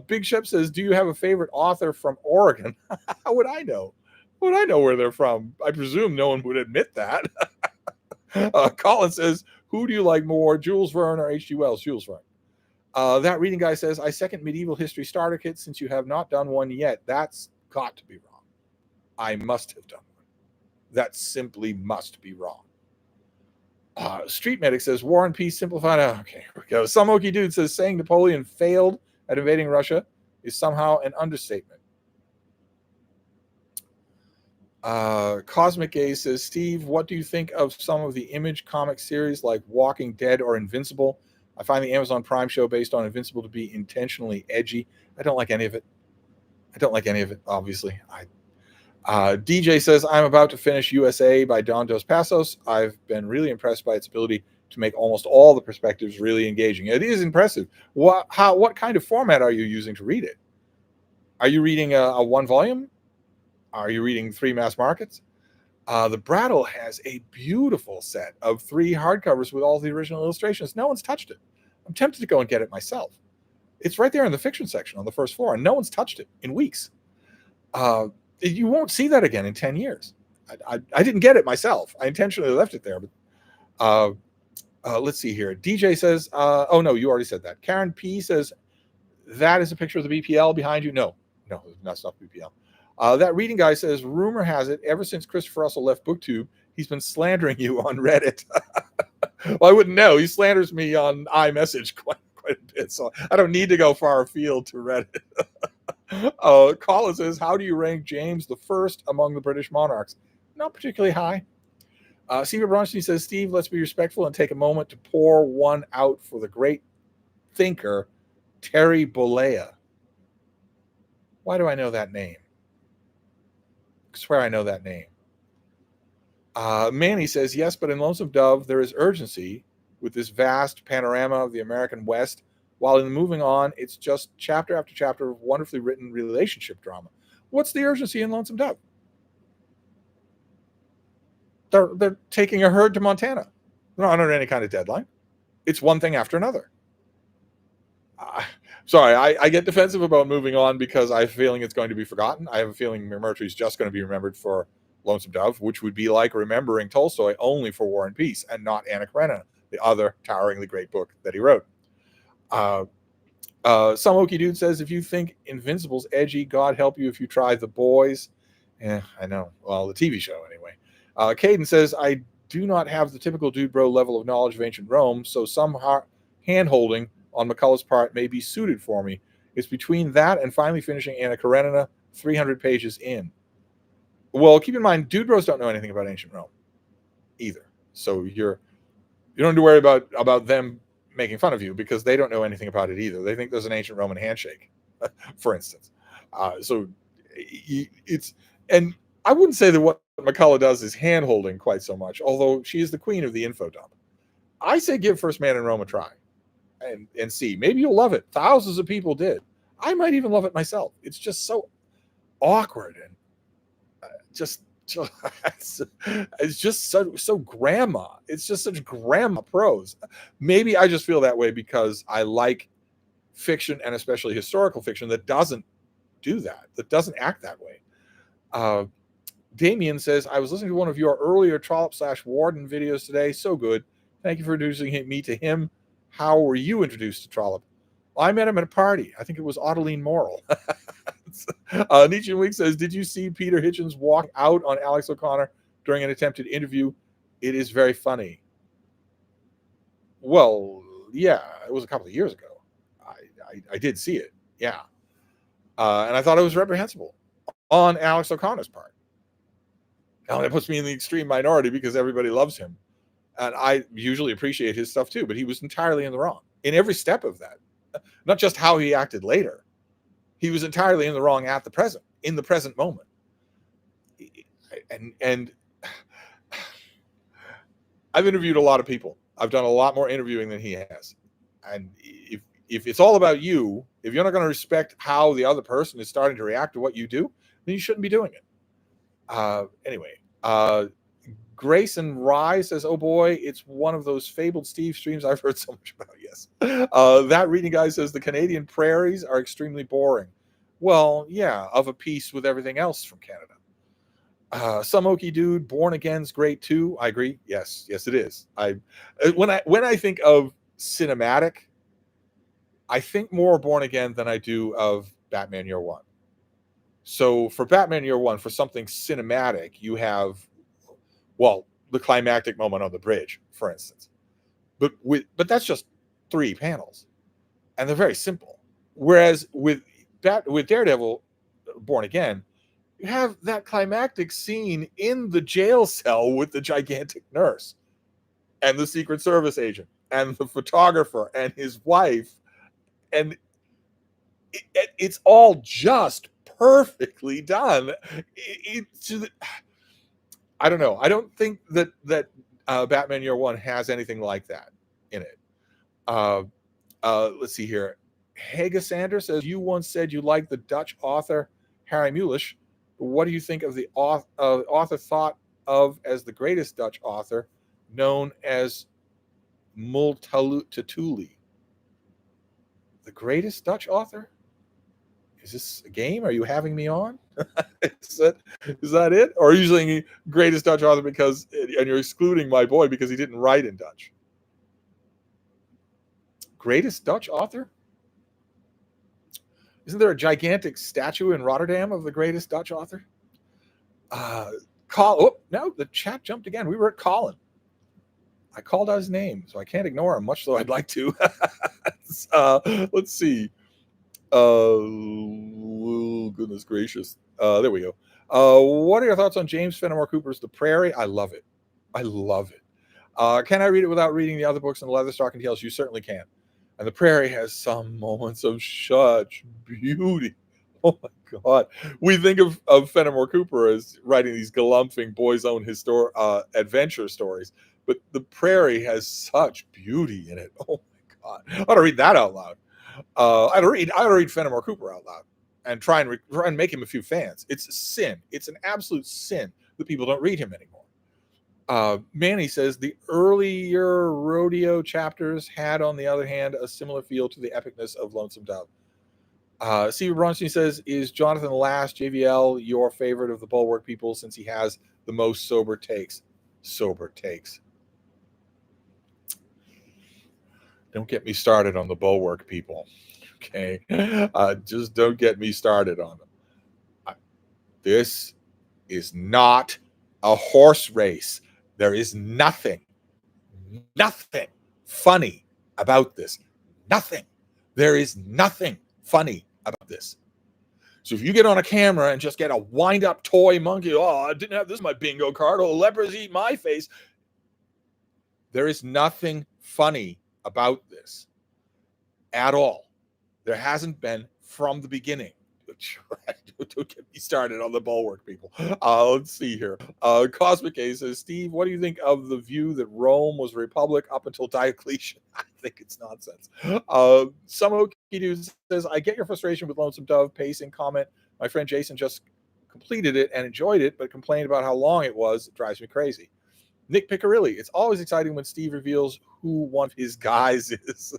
Big Shep says, do you have a favorite author from Oregon? How would I know? How would I know where they're from? I presume no one would admit that. Colin says, who do you like more, Jules Verne or H.G. Wells? Jules Verne. That reading guy says, I second medieval history starter kit since you have not done one yet. That's got to be wrong. I must have done one. That simply must be wrong. Street Medic says, War and Peace simplified. Okay, here we go. Some Okie Dude says, saying Napoleon failed at invading Russia is somehow an understatement. Cosmic Gaze says, Steve, what do you think of some of the Image comic series like Walking Dead or Invincible? I find the Amazon Prime show based on Invincible to be intentionally edgy. I don't like any of it. Obviously. DJ says, I'm about to finish USA by Don Dos Passos. I've been really impressed by its ability to make almost all the perspectives really engaging. It is impressive. What kind of format are you using to read it? Are you reading a one volume? Are you reading 3 mass markets? The Brattle has a beautiful set of 3 hardcovers with all the original illustrations. No one's touched it. I'm tempted to go and get it myself. It's right there in the fiction section on the first floor, and no one's touched it in weeks. You won't see that again in 10 years. I didn't get it myself. I intentionally left it there. But let's see here. DJ says, oh, no, you already said that. Karen P says, that is a picture of the BPL behind you. No, that's not BPL. That reading guy says, rumor has it, ever since Christopher Russell left BookTube, he's been slandering you on Reddit. Well, I wouldn't know. He slanders me on iMessage quite a bit, so I don't need to go far afield to Reddit. Colin says, how do you rank James the First among the British monarchs? Not particularly high. Steve Bronstein says, Steve, let's be respectful and take a moment to pour one out for the great thinker, Terry Bollea. Why do I know that name? I swear I know that name. Manny says, yes, but in Lonesome Dove, there is urgency with this vast panorama of the American West, while in Moving On, it's just chapter after chapter of wonderfully written relationship drama. What's the urgency in Lonesome Dove? They're taking a herd to Montana. They're not under any kind of deadline. It's one thing after another. Sorry, I get defensive about Moving On because I have a feeling it's going to be forgotten. I have a feeling Murtry is just going to be remembered for Lonesome Dove, which would be like remembering Tolstoy only for War and Peace and not Anna Karenina, the other toweringly great book that he wrote. Some Okie Dude says, if you think Invincible's edgy, God help you if you try The Boys. I know. Well, the TV show anyway. Caden says, I do not have the typical dude bro level of knowledge of ancient Rome, so some hand-holding on McCullough's part may be suited for me. It's between that and finally finishing Anna Karenina 300 pages in. Well, keep in mind, dude bros don't know anything about ancient Rome either. So you don't have to worry about them making fun of you because they don't know anything about it either. They think there's an ancient Roman handshake, for instance. And I wouldn't say that what McCullough does is hand-holding quite so much, although she is the queen of the info dump. I say give First Man in Rome a try and see. Maybe you'll love it. Thousands of people did. I might even love it myself. It's just so awkward and it's just so grandma. It's just such grandma prose. Maybe I just feel that way because I like fiction and especially historical fiction that doesn't do that doesn't act that way. Damien says, I was listening to one of your earlier Trollope/Warden videos today. So good. Thank you for introducing me to him. How were you introduced to Trollope? Well, I met him at a party. I think it was Ottiline Morrill. Nietzsche Week says, did you see Peter Hitchens walk out on Alex O'Connor during an attempted interview? It is very funny. Well, yeah, it was a couple of years ago. I did see it. Yeah. And I thought it was reprehensible on Alex O'Connor's part. Now, that puts me in the extreme minority because everybody loves him. And I usually appreciate his stuff too, but he was entirely in the wrong in every step of that. Not just how he acted later. He was entirely in the wrong in the present moment. And I've interviewed a lot of people. I've done a lot more interviewing than he has. And if it's all about you, if you're not going to respect how the other person is starting to react to what you do, then you shouldn't be doing it. Anyway, Grayson Rye says, "Oh boy, it's one of those fabled Stevestreams I've heard so much about." Yes, that reading guy says the Canadian prairies are extremely boring. Well, yeah, of a piece with everything else from Canada. Some Okie dude, Born Again's great too. I agree. Yes, it is. When I think of cinematic, I think more Born Again than I do of Batman Year One. So for Batman Year One, for something cinematic, you have, well, the climactic moment on the bridge, for instance. But that's just 3 panels, and they're very simple. Whereas with Daredevil, Born Again, you have that climactic scene in the jail cell with the gigantic nurse and the Secret Service agent and the photographer and his wife, and it's all just perfectly done. I don't know. I don't think that Batman Year One has anything like that in it. Let's see here. Haga Sanders says, "You once said you liked the Dutch author Harry Mulisch. What do you think of the author thought of as the greatest Dutch author, known as Multatuli?" The greatest Dutch author? Is this a game? Are you having me on? is that it? Or are you saying greatest Dutch author because, and you're excluding my boy because he didn't write in Dutch? Greatest Dutch author? Isn't there a gigantic statue in Rotterdam of the greatest Dutch author? No, the chat jumped again. We were at Colin. I called out his name, so I can't ignore him, much though I'd like to. Let's see. Goodness gracious. There we go. What are your thoughts on James Fenimore Cooper's The Prairie? I love it. Can I read it without reading the other books in the Leatherstocking Tales? You certainly can. And The Prairie has some moments of such beauty. Oh my God. We think of Fenimore Cooper as writing these galumphing boys' own adventure stories, but The Prairie has such beauty in it. Oh my God. I ought to read that out loud. I ought to read Fenimore Cooper out loud and try and make him a few fans. It's a sin. It's an absolute sin that people don't read him anymore. Manny says the earlier rodeo chapters had, on the other hand, a similar feel to the epicness of Lonesome Dove. Steve Bronstein says, is Jonathan Last, JVL, your favorite of the Bulwark people since he has the most sober takes? Sober takes. Don't get me started on the Bulwark people. Okay. Just don't get me started on them. This is not a horse race. There is nothing funny about this. Nothing. There is nothing funny about this. So if you get on a camera and just get a wind-up toy monkey, oh, I didn't have this in my bingo card, oh, lepers eat my face. There is nothing funny about this at all. There hasn't been from the beginning. Don't get me started on the Bulwark people. Let's see here. Cosmic A says, Steve, what do you think of the view that Rome was a republic up until Diocletian? I think it's nonsense. Some Okie says, I get your frustration with Lonesome Dove pacing comment. My friend Jason just completed it and enjoyed it, but complained about how long it was. It drives me crazy. Nick Piccarilli, it's always exciting when Steve reveals who one of his guys is.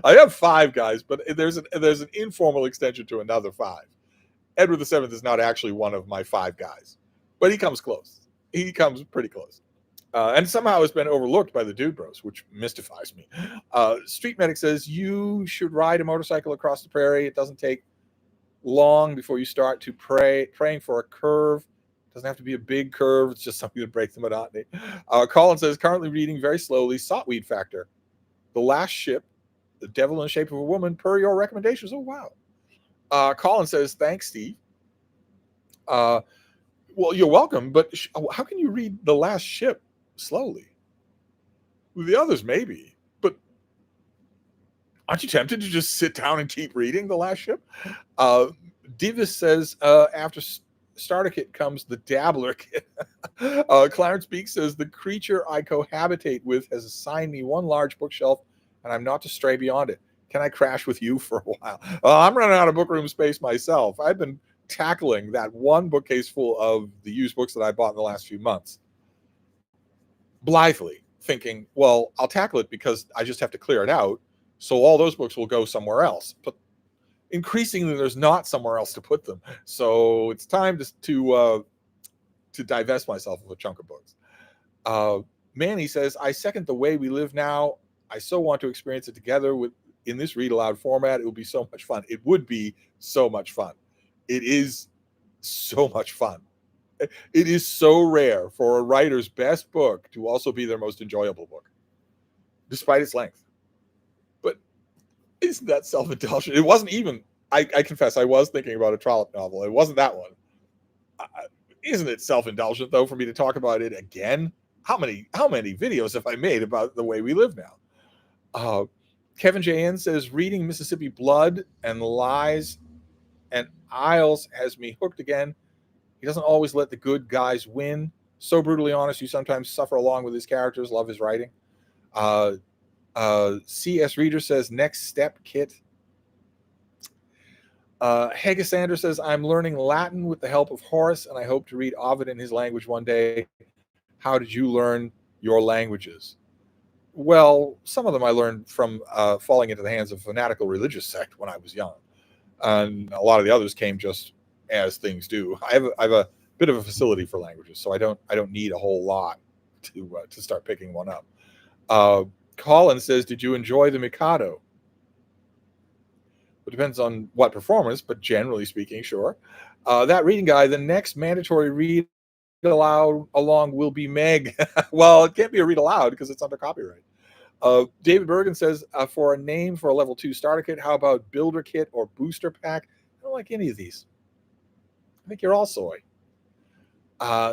I have 5 guys, but there's an informal extension to another 5. Edward VII is not actually one of my 5 guys, but he comes close. He comes pretty close. And somehow has been overlooked by the Dude Bros, which mystifies me. Street Medic says, you should ride a motorcycle across the prairie. It doesn't take long before you start to praying for a curve. Doesn't have to be a big curve. It's just something to break the monotony. Colin says, currently reading very slowly, Saltweed Factor, The Last Ship, The Devil in the Shape of a Woman, per your recommendations. Oh, wow. Colin says, thanks, Steve. Well, you're welcome, but how can you read The Last Ship slowly? With the others, maybe, but aren't you tempted to just sit down and keep reading The Last Ship? Divis says, after starter kit comes the dabbler kit. Clarence Beek says, the creature I cohabitate with has assigned me one large bookshelf and I'm not to stray beyond it. Can I crash with you for a while? I'm running out of book room space myself. I've been tackling that one bookcase full of the used books that I bought in the last few months blithely, thinking, well, I'll tackle it because I just have to clear it out. So all those books will go somewhere else. But increasingly, there's not somewhere else to put them. So it's time to divest myself of a chunk of books. Manny says, I second the way we live now. I so want to experience it together in this read aloud format. It would be so much fun. It would be so much fun. It is so much fun. It is so rare for a writer's best book to also be their most enjoyable book, despite its length. But isn't that self-indulgent? It wasn't even, I confess, I was thinking about a Trollope novel. It wasn't that one. Isn't it self-indulgent, though, for me to talk about it again? How many videos have I made about the way we live now? Kevin J.N. says, reading Mississippi Blood and Lies and Isles has me hooked again. He doesn't always let the good guys win. So brutally honest, you sometimes suffer along with his characters. Love his writing. C.S. Reader says, next step, Kit. Hegasander says, I'm learning Latin with the help of Horace, and I hope to read Ovid in his language one day. How did you learn your languages? Well, some of them I learned from falling into the hands of a fanatical religious sect when I was young. And a lot of the others came just as things do. I have a bit of a facility for languages, so I don't need a whole lot to start picking one up. Colin says, did you enjoy The Mikado? It depends on what performance, but generally speaking, sure. That reading guy, the next mandatory read aloud along will be Meg. Well, it can't be a read aloud because it's under copyright. David Bergen says, for a name for a level 2 starter kit, how about Builder Kit or Booster Pack? I don't like any of these. I think you're all soy.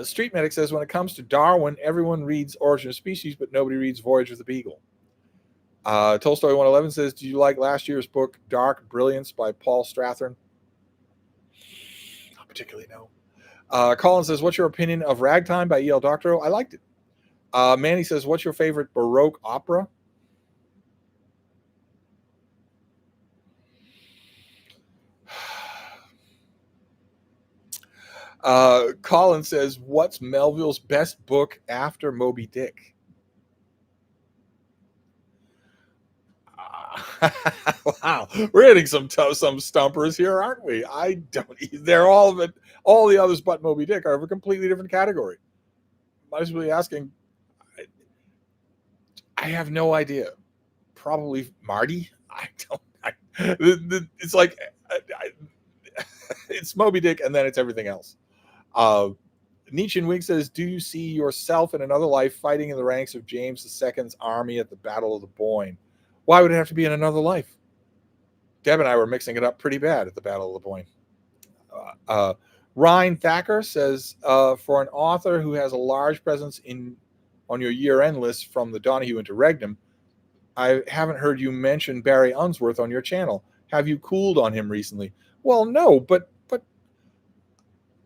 Street Medic says, when it comes to Darwin, everyone reads Origin of Species, but nobody reads Voyage of the Beagle. Tolstoy 111 says, do you like last year's book, Dark Brilliance by Paul Strathern? Not particularly, no. Colin says, what's your opinion of Ragtime by E.L. Doctorow? I liked it. Manny says, what's your favorite Baroque opera? Colin says, what's Melville's best book after Moby Dick? Wow, we're hitting some stumpers here, aren't we? I don't. They're all of it. All the others but Moby Dick are of a completely different category. Might as well be asking. I have no idea. Probably Marty. I don't. It's like it's Moby Dick, and then it's everything else. Nietzsche and Wig says, do you see yourself in another life fighting in the ranks of James II's army at the Battle of the Boyne? Why would it have to be in another life? Deb and I were mixing it up pretty bad at the Battle of the Boyne. Ryan Thacker says, for an author who has a large presence on your year-end list from the Donahue Interregnum, I haven't heard you mention Barry Unsworth on your channel. Have you cooled on him recently? Well, no, but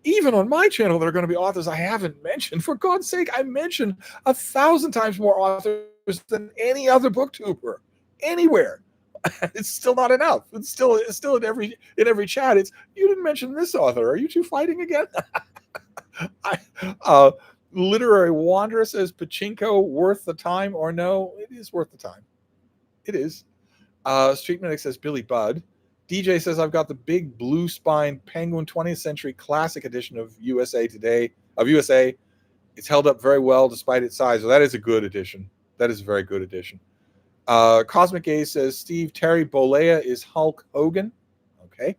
even on my channel, there are going to be authors I haven't mentioned. For God's sake, I mention 1,000 times more authors than any other booktuber anywhere. It's still not enough. It's still in every chat. It's, you didn't mention this author. Are you two fighting again? Literary Wanderer says, Pachinko worth the time or no? It is worth the time. It is. Street Medic says, Billy Budd. DJ says, I've got the big blue spine Penguin 20th Century Classic Edition of USA Today. It's held up very well despite its size. So that is a good edition. That is a very good edition. Cosmic Gaze says, Steve, Terry Bollea is Hulk Hogan. Okay.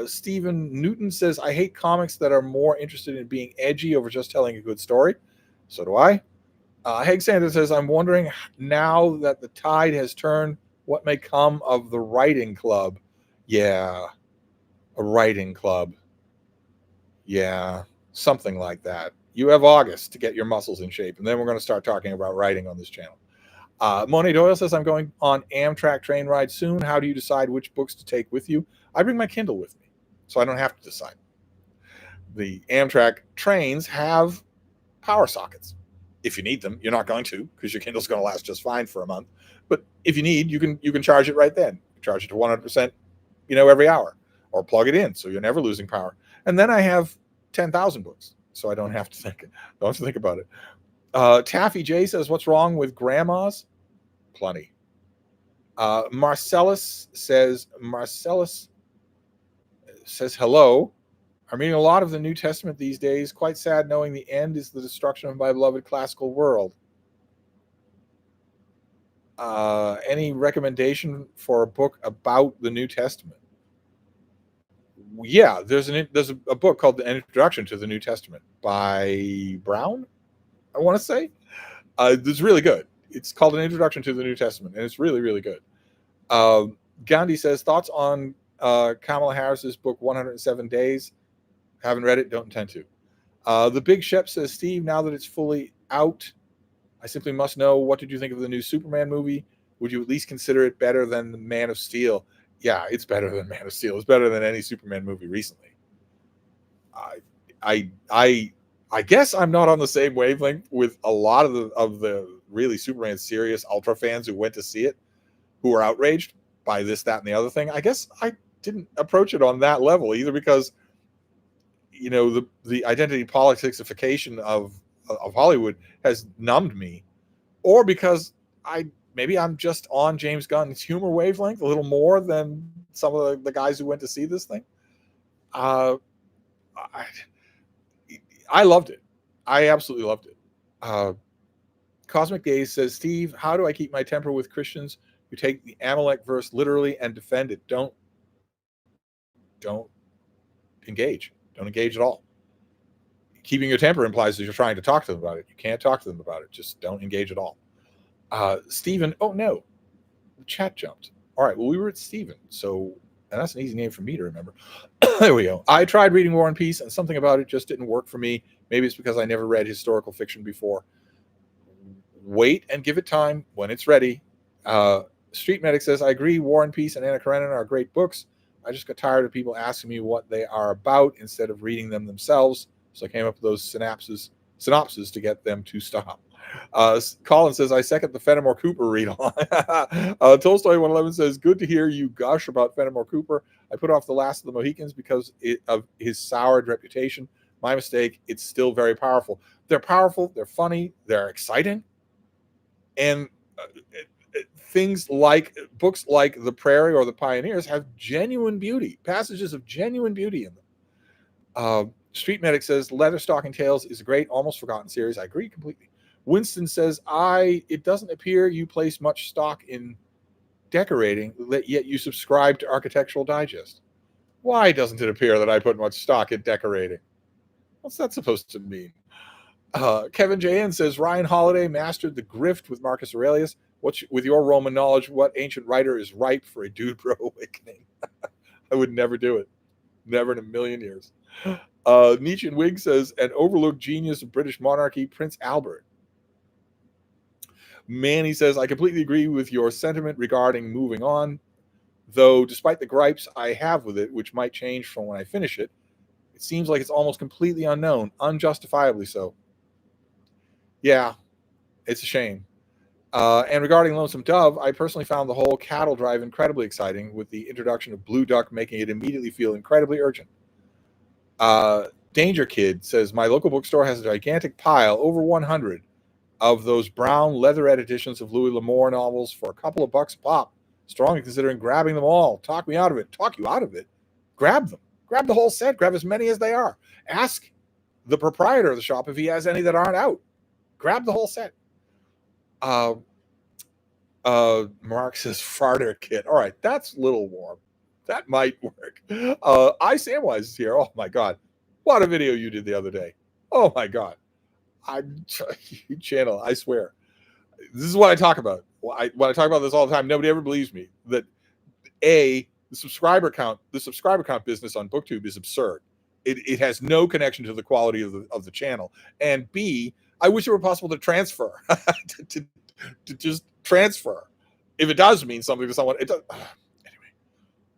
Stephen Newton says, I hate comics that are more interested in being edgy over just telling a good story. So do I. Heg Sanders says, I'm wondering now that the tide has turned, what may come of the writing club? Yeah, a writing club. Yeah, something like that. You have August to get your muscles in shape, and then we're going to start talking about writing on this channel. Monet Doyle says, I'm going on Amtrak train ride soon. How do you decide which books to take with you? I bring my Kindle with me, so I don't have to decide. The Amtrak trains have power sockets. If you need them, you're not going to, because your Kindle's going to last just fine for a month. But if you need, you can charge it right then. Charge it to 100%, every hour, or plug it in so you're never losing power. And then I have 10,000 books, so I don't have to think about it. Taffy J says, "What's wrong with grandmas?" Plenty. Marcellus says, "Hello. I'm reading a lot of the New Testament these days. Quite sad knowing the end is the destruction of my beloved classical world. Any recommendation for a book about the New Testament?" Yeah, there's a book called The Introduction to the New Testament by Brown, I want to say. It's really good. It's called An Introduction to the New Testament, and it's really, really good. Gandhi says, "Thoughts on Kamala Harris's book 107 Days? Haven't read it, don't intend to." The Big Shep says, "Steve, now that it's fully out, I simply must know, what did you think of the new Superman movie? Would you at least consider it better than Man of Steel?" Yeah, it's better than Man of Steel. It's better than any Superman movie recently. I guess I'm not on the same wavelength with a lot of the really Superman serious ultra fans who went to see it, who were outraged by this, that, and the other thing. I guess I didn't approach it on that level either, because the identity politicsification of Hollywood has numbed me, or because maybe I'm just on James Gunn's humor wavelength a little more than some of the guys who went to see this thing. I, I loved it. I absolutely loved it. Cosmic Days says, "Steve, how do I keep my temper with Christians who take the Amalek verse literally and defend it? Don't engage. Don't engage at all. Keeping your temper implies that you're trying to talk to them about it. You can't talk to them about it. Just don't engage at all." Stephen, oh no, the chat jumped. All right, well, we were at Stephen, and that's an easy name for me to remember. There we go. "I tried reading War and Peace, and something about it just didn't work for me. Maybe it's because I never read historical fiction before. Wait and give it time. When it's ready." Street Medic says, "I agree. War and Peace and Anna Karenina are great books. I just got tired of people asking me what they are about instead of reading them themselves. So I came up with those synopses to get them to stop." Colin says, "I second the Fenimore Cooper read on." Tolstoy 111 says, "Good to hear you gush about Fenimore Cooper. I put off The Last of the Mohicans because of his soured reputation. My mistake. It's still very powerful." They're powerful. They're funny. They're exciting. And things like books like The Prairie or The Pioneers have genuine beauty, passages of genuine beauty in them. Street Medic says, "Leatherstocking Tales is a great, almost forgotten series." I agree completely. Winston says, "It doesn't appear you place much stock in decorating, yet you subscribe to Architectural Digest." Why doesn't it appear that I put much stock in decorating? What's that supposed to mean? Kevin J.N. says, "Ryan Holiday mastered the grift with Marcus Aurelius. With your Roman knowledge, what ancient writer is ripe for a dude bro awakening?" I would never do it. Never in a million years. Nietzsche and Wig says, "An overlooked genius of British monarchy, Prince Albert." Manny says, "I completely agree with your sentiment regarding moving on, though despite the gripes I have with it, which might change from when I finish it, it seems like it's almost completely unknown, unjustifiably so." Yeah, it's a shame. And regarding Lonesome Dove, I personally found the whole cattle drive incredibly exciting, with the introduction of Blue Duck making it immediately feel incredibly urgent. Danger Kid says, "My local bookstore has a gigantic pile, over 100, of those brown leatherette editions of Louis L'Amour novels for a couple of bucks a pop. Strongly considering grabbing them all. Talk me out of it." Talk you out of it? Grab them. Grab the whole set. Grab as many as they are. Ask the proprietor of the shop if he has any that aren't out. Grab the whole set. Mark says, "Farter kit." All right, that's a little warm. That might work. I Samwise is here. Oh my god, what a video you did the other day. Oh my god, I'm channel. I swear, this is what I talk about. When I talk about this all the time, nobody ever believes me that the subscriber count business on BookTube is absurd. It has no connection to the quality of the channel. And B, I wish it were possible to transfer to just transfer. If it does mean something to someone, it does.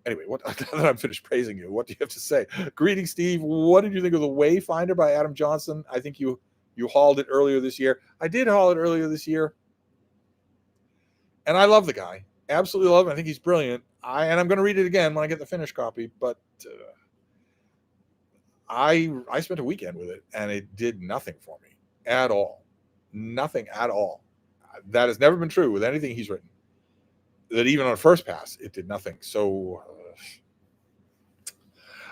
Anyway, what? Now that I'm finished praising you, what do you have to say? Greetings, Steve. What did you think of The Wayfinder by Adam Johnson? I think you hauled it earlier this year. I did haul it earlier this year, and I love the guy. Absolutely love him. I think he's brilliant. I'm going to read it again when I get the finished copy, but I spent a weekend with it, and it did nothing for me at all. Nothing at all. That has never been true with anything he's written. That even on first pass, it did nothing. So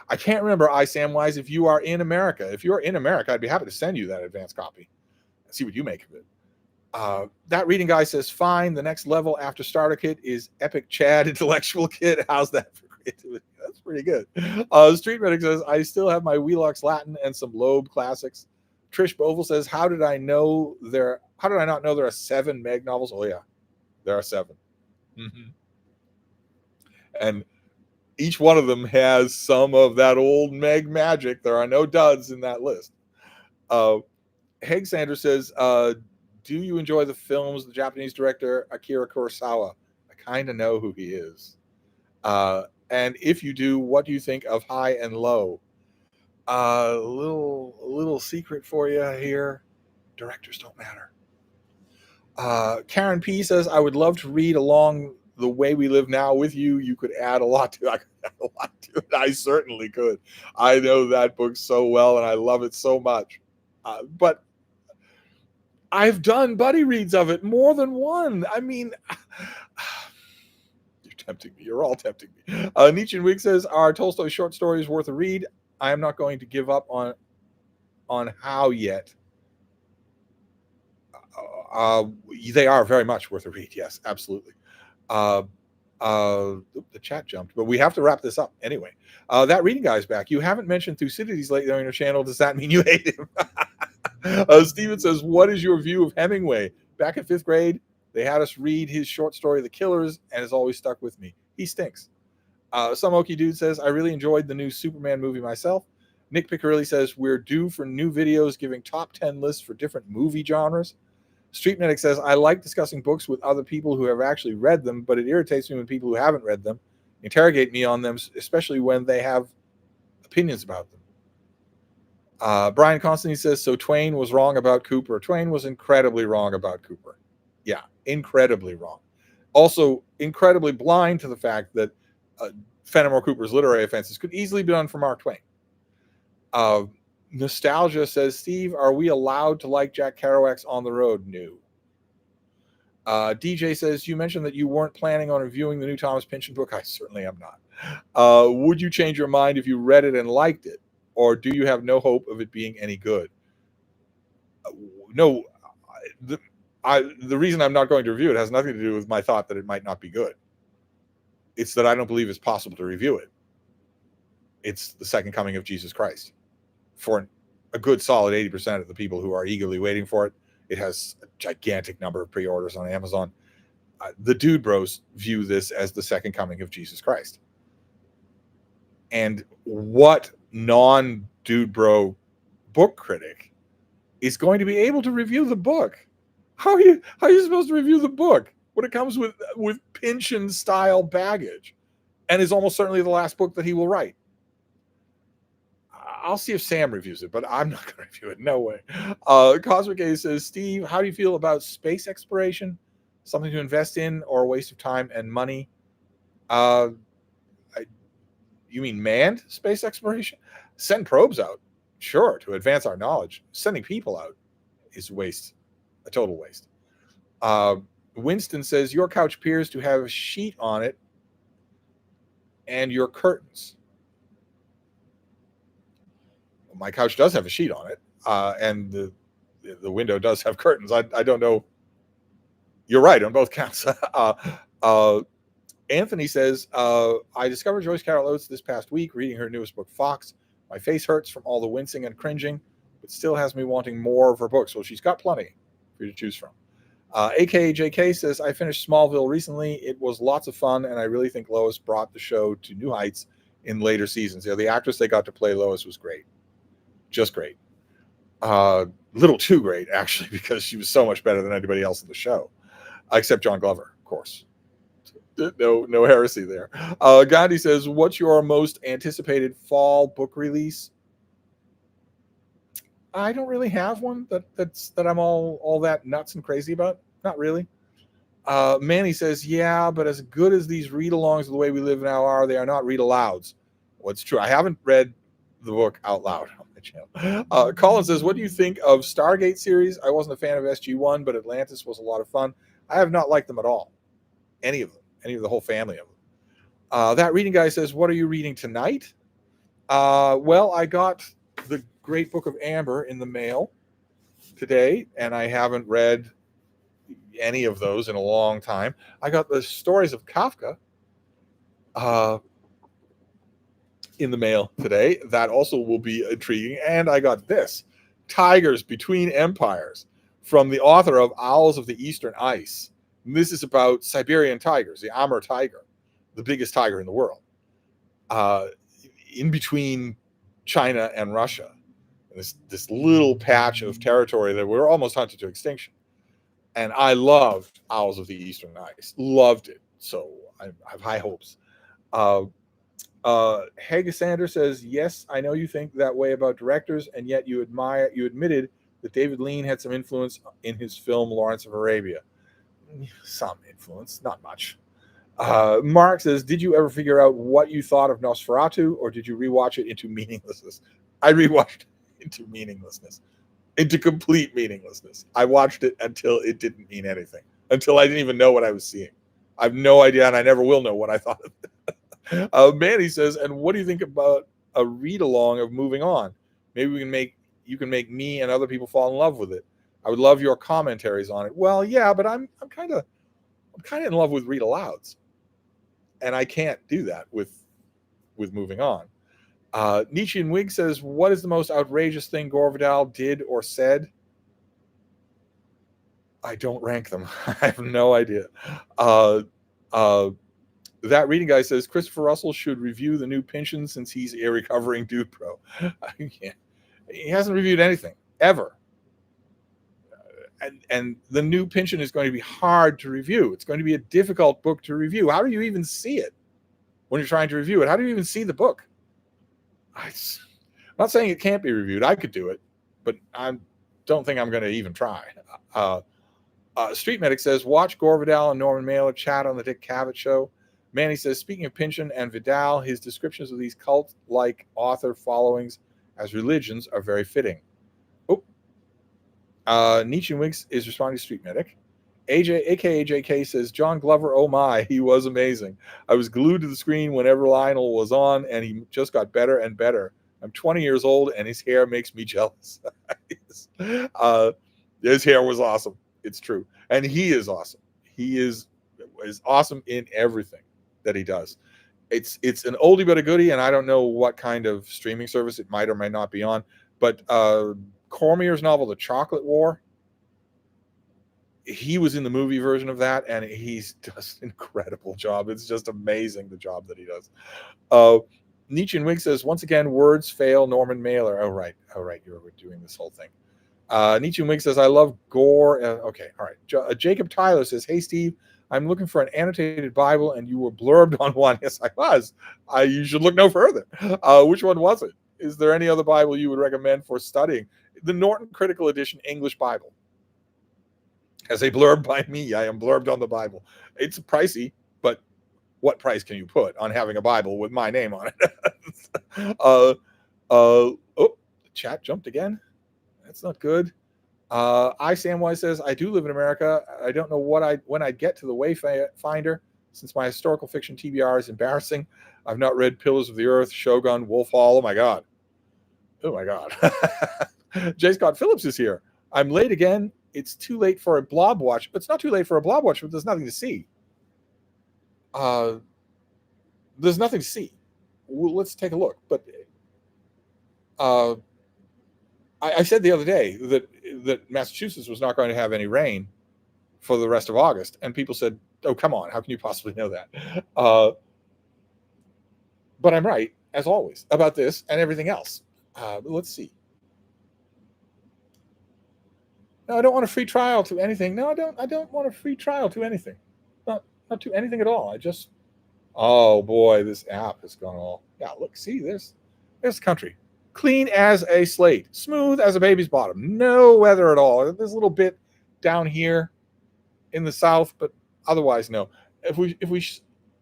I can't remember, Samwise, if you are in America. If you're in America, I'd be happy to send you that advanced copy and see what you make of it. That reading guy says, fine. The next level after starter kit is Epic Chad Intellectual Kit. How's that for creativity? That's pretty good. Street Medic says, I still have my Wheelock's Latin and some Loeb classics. Trish Boval says, how did I not know there are 7 Meg novels? Oh yeah, there are 7. Mm-hmm. And each one of them has some of that old Meg magic. There are no duds in that list. Heg Sanders says, do you enjoy the films, the Japanese director Akira Kurosawa? I kind of know who he is. And if you do, what do you think of High and Low? A little secret for you here. Directors don't matter. Karen P says, I would love to read Along the Way We Live Now with you. You could add a lot to it. I certainly could. I know that book so well, and I love it so much. But I've done buddy reads of it, more than one. I mean, you're tempting me. You're all tempting me. Nietzsche and Wig says, are Tolstoy short stories worth a read? I am not going to give up on how yet. They are very much worth a read. Yes, absolutely. The chat jumped, but we have to wrap this up anyway. That reading guy's back. You haven't mentioned Thucydides lately on your channel. Does that mean you hate him? Steven says, what is your view of Hemingway? Back in 5th grade, they had us read his short story, The Killers, and it's always stuck with me. He stinks. Some Okie Dude says, I really enjoyed the new Superman movie myself. Nick Piccirilli says, we're due for new videos giving top 10 lists for different movie genres. Street Medic says, I like discussing books with other people who have actually read them, but it irritates me when people who haven't read them interrogate me on them, especially when they have opinions about them. Brian Constantine says, so Twain was wrong about Cooper. Twain was incredibly wrong about Cooper. Yeah, incredibly wrong. Also, incredibly blind to the fact that Fenimore Cooper's literary offenses could easily be done for Mark Twain. Nostalgia says, Steve, are we allowed to like Jack Kerouac's On the Road? No. DJ says, you mentioned that you weren't planning on reviewing the new Thomas Pynchon book. I certainly am not. Would you change your mind if you read it and liked it? Or do you have no hope of it being any good? No. The reason I'm not going to review it has nothing to do with my thought that it might not be good. It's that I don't believe it's possible to review it. It's the second coming of Jesus Christ. For a good solid 80% of the people who are eagerly waiting for it, it has a gigantic number of pre-orders on Amazon. The Dude Bros view this as the second coming of Jesus Christ. And what non-Dude Bro book critic is going to be able to review the book? How are you supposed to review the book when it comes with Pynchon style baggage, and is almost certainly the last book that he will write? I'll see if Sam reviews it, but I'm not going to review it. No way. Cosmic A says, Steve, how do you feel about space exploration? Something to invest in or a waste of time and money? You mean manned space exploration? Send probes out, sure, to advance our knowledge. Sending people out is a total waste. Winston says, your couch appears to have a sheet on it and your curtains. My couch does have a sheet on it, and the window does have curtains. I don't know. You're right on both counts. Anthony says, I discovered Joyce Carol Oates this past week reading her newest book, Fox. My face hurts from all the wincing and cringing, but still has me wanting more of her books. Well, she's got plenty for you to choose from. AKJK says, I finished Smallville recently. It was lots of fun, and I really think Lois brought the show to new heights in later seasons. The actress they got to play Lois was great. Just great. Little too great, actually, because she was so much better than anybody else in the show, except John Glover, of course. No heresy there. Gandhi says, what's your most anticipated fall book release? I don't really have one that I'm all that nuts and crazy about. Not really. Manny says, yeah, but as good as these read-alongs of The Way We Live Now are, they are not read-alouds. Well, it's true. I haven't read the book out loud on my channel. Colin says, what do you think of Stargate series? I wasn't a fan of SG-1, but Atlantis was a lot of fun. I have not liked them at all. Any of them. Any of the whole family of them. That reading guy says, what are you reading tonight? Well, I got the Great Book of Amber in the mail today, and I haven't read any of those in a long time. I got the Stories of Kafka in the mail today. That also will be intriguing. And I got this, Tigers Between Empires, from the author of Owls of the Eastern Ice. And this is about Siberian tigers, the Amur tiger, the biggest tiger in the world, in between China and Russia. This little patch of territory that we're almost hunted to extinction. And I loved Owls of the Eastern Ice. Loved it. So I have high hopes. Hagasander says, yes, I know you think that way about directors, and yet you admitted that David Lean had some influence in his film Lawrence of Arabia. Some influence, not much. Mark says, did you ever figure out what you thought of Nosferatu, or did you rewatch it into meaninglessness? I rewatched it into meaninglessness, into complete meaninglessness. I watched it until it didn't mean anything, until I didn't even know what I was seeing. I have no idea, and I never will know what I thought of it. Manny says, and what do you think about a read-along of Moving On? Maybe you can make me and other people fall in love with it. I would love your commentaries on it. Well, yeah, but I'm kind of in love with read-alouds, and I can't do that with Moving On. Nietzsche and Wig says, what is the most outrageous thing Gore Vidal did or said? I don't rank them. I have no idea. That reading guy says, Christopher Russell should review the new Pynchon since he's a recovering dude pro. He hasn't reviewed anything, ever. And the new Pynchon is going to be hard to review. It's going to be a difficult book to review. How do you even see it when you're trying to review it? How do you even see the book? I'm not saying it can't be reviewed. I could do it, but I don't think I'm going to even try. Street Medic says, watch Gore Vidal and Norman Mailer chat on the Dick Cavett show. Manny says, speaking of Pynchon and Vidal, his descriptions of these cult-like author followings as religions are very fitting. Nietzsche Winks is responding to Street Medic. AJ, aka JK, says, John Glover, oh my, he was amazing. I was glued to the screen whenever Lionel was on, and he just got better and better. I'm 20 years old, and his hair makes me jealous. His hair was awesome. It's true. And he is awesome. He is awesome in everything that he does. It's an oldie but a goodie, and I don't know what kind of streaming service it might or might not be on, but Cormier's novel, The Chocolate War, he was in the movie version of that, and he's does an incredible job. It's just amazing, the job that he does. Nietzsche and Wig says, once again, words fail Norman Mailer. Oh, right. You're doing this whole thing. Nietzsche and Wig says, I love Gore. Okay, all right. Jacob Tyler says, hey, Steve, I'm looking for an annotated Bible, and you were blurbed on one. Yes, I was. You should look no further. Which one was it? Is there any other Bible you would recommend for studying? The Norton Critical Edition English Bible has a blurb by me. I am blurbed on the Bible. It's pricey, but what price can you put on having a Bible with my name on it? The chat jumped again. That's not good. Samwise says, I do live in America. I don't know when I'd get to the Wayfinder, since my historical fiction TBR is embarrassing. I've not read Pillars of the Earth, Shogun, Wolf Hall. Oh my God. J. Scott Phillips is here. I'm late again. It's too late for a blob watch. It's not too late for a blob watch, but there's nothing to see. There's nothing to see. Well, let's take a look. But I said the other day that Massachusetts was not going to have any rain for the rest of August, and people said, "Oh, come on! How can you possibly know that?" But I'm right, as always, about this and everything else. Let's see. No, I don't want a free trial to anything. No, I don't want a free trial to anything. Not to anything at all. Oh boy, this app has gone all. Yeah, look, see, there's country. Clean as a slate, smooth as a baby's bottom. No weather at all. There's a little bit down here in the south, but otherwise no. If we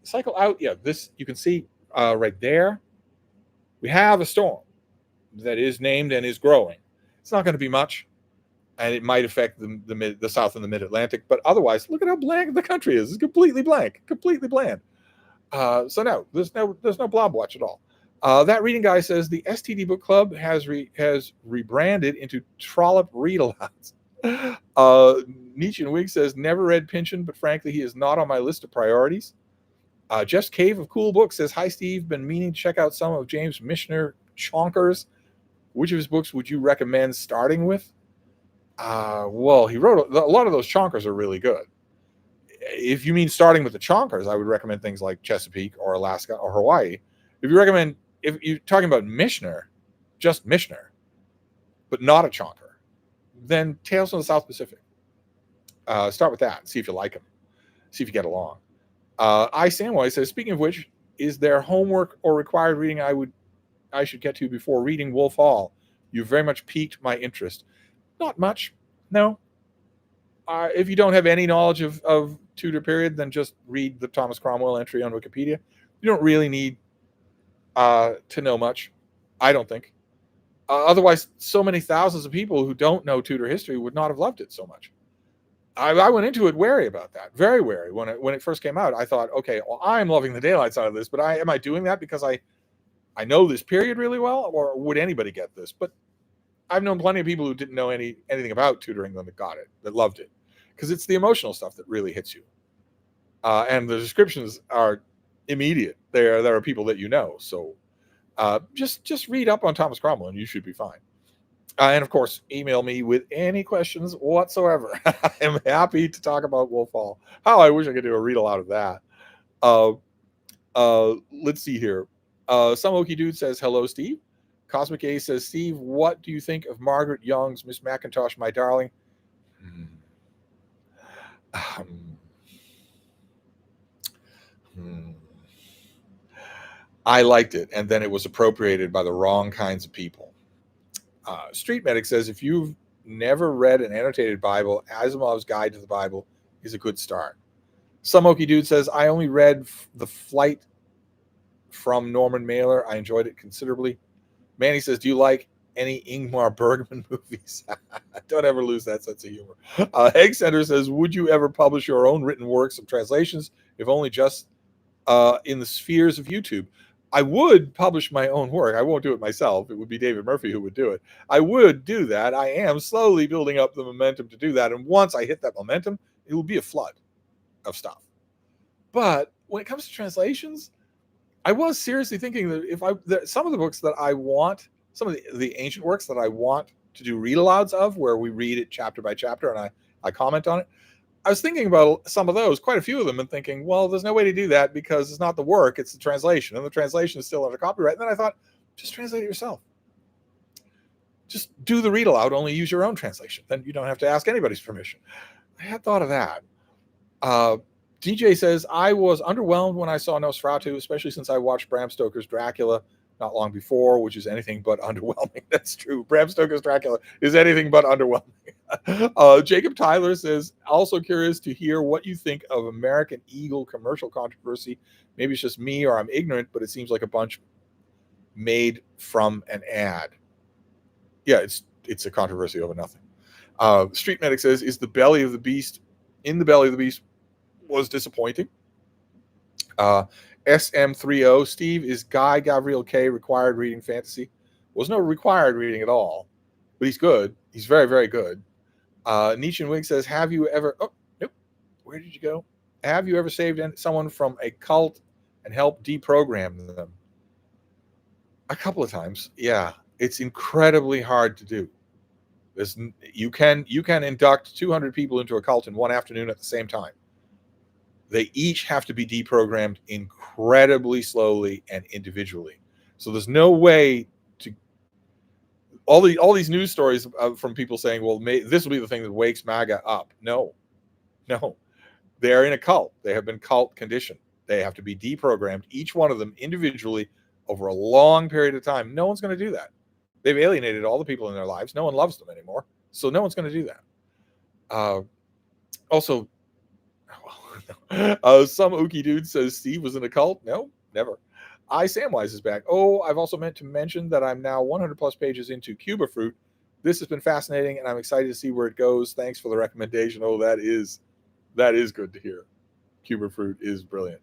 cycle out, yeah, this you can see right there. We have a storm. that is named and is growing. It's not going to be much, and it might affect the South and the Mid-Atlantic. But otherwise, look at how blank the country is. It's completely blank, completely bland. So no, there's no blob watch at all. That reading guy says the STD Book Club has rebranded into Trollop Read-Alouds. Nietzsche and Wig says never read Pynchon, but frankly, he is not on my list of priorities. Jeff's Cave of Cool Books says, hi, Steve. Been meaning to check out some of James Michener chonkers. Which of his books would you recommend starting with? Well, he wrote a lot of those chonkers are really good. If you mean starting with the chonkers, I would recommend things like Chesapeake or Alaska or Hawaii. If you're talking about Michener, just Michener, but not a chonker, then Tales from the South Pacific. Start with that and see if you like them. See if you get along. Samwise says, speaking of which, is there homework or required reading I should get to before reading Wolf Hall? You very much piqued my interest. Not much, no. If you don't have any knowledge of Tudor period, then just read the Thomas Cromwell entry on Wikipedia. You don't really need to know much, I don't think. Otherwise, so many thousands of people who don't know Tudor history would not have loved it so much. I went into it wary about that, very wary. When it first came out, I thought, okay, well, I'm loving the daylights out of this, but am I doing that because I know this period really well, or would anybody get this? But I've known plenty of people who didn't know anything about Tudor England that got it, that loved it, because it's the emotional stuff that really hits you, and the descriptions are immediate. There are people that you know, so just read up on Thomas Cromwell, and you should be fine. And of course, email me with any questions whatsoever. I am happy to talk about Wolf Hall. How I wish I could do a read aloud of that. Let's see here. Some Okie Dude says, hello, Steve. Cosmic A says, Steve, what do you think of Margaret Young's Miss Mackintosh, My Darling? I liked it, and then it was appropriated by the wrong kinds of people. Street Medic says, if you've never read an annotated Bible, Asimov's Guide to the Bible is a good start. Some Okie Dude says, I only read The Flight from Norman Mailer. I enjoyed it considerably. Manny says, do you like any Ingmar Bergman movies? Don't ever lose that sense of humor. Egg Center says, would you ever publish your own written works of translations, if only just in the spheres of YouTube? I would publish my own work. I won't do it myself. It would be David Murphy who would do it. I would do that. I am slowly building up the momentum to do that. And once I hit that momentum, it will be a flood of stuff. But when it comes to translations, I was seriously thinking that some of the books that I want, some of the ancient works that I want to do read alouds of, where we read it chapter by chapter and I comment on it, I was thinking about some of those, quite a few of them, and thinking, well, there's no way to do that because it's not the work, it's the translation, and the translation is still under copyright. And then I thought, just translate it yourself. Just do the read aloud, only use your own translation. Then you don't have to ask anybody's permission. I had thought of that. DJ says, I was underwhelmed when I saw Nosferatu, especially since I watched Bram Stoker's Dracula not long before, which is anything but underwhelming. That's true. Bram Stoker's Dracula is anything but underwhelming. Jacob Tyler says, also curious to hear what you think of American Eagle commercial controversy. Maybe it's just me or I'm ignorant, but it seems like a bunch made from an ad. Yeah, it's a controversy over nothing. Street Medic says, in the belly of the beast was disappointing. SM30, Steve, is Guy Gavriel K required reading fantasy? Was no required reading at all, but he's good. He's very, very good. Nietzsche and Wig says, have you ever, oh, nope, where did you go? Have you ever saved someone from a cult and helped deprogram them? A couple of times, yeah. It's incredibly hard to do. You can induct 200 people into a cult in one afternoon at the same time. They each have to be deprogrammed incredibly slowly and individually. So there's no way to all these news stories from people saying, well, this will be the thing that wakes MAGA up. No. They're in a cult. They have been cult conditioned. They have to be deprogrammed, each one of them individually over a long period of time. No one's going to do that. They've alienated all the people in their lives. No one loves them anymore. So no one's going to do that. Also, some Ookie dude says Steve was in a cult. No, never. Samwise is back. Oh, I've also meant to mention that I'm now 100 plus pages into Cuba Fruit. This has been fascinating, and I'm excited to see where it goes. Thanks for the recommendation. Oh, that is good to hear. Cuba Fruit is brilliant.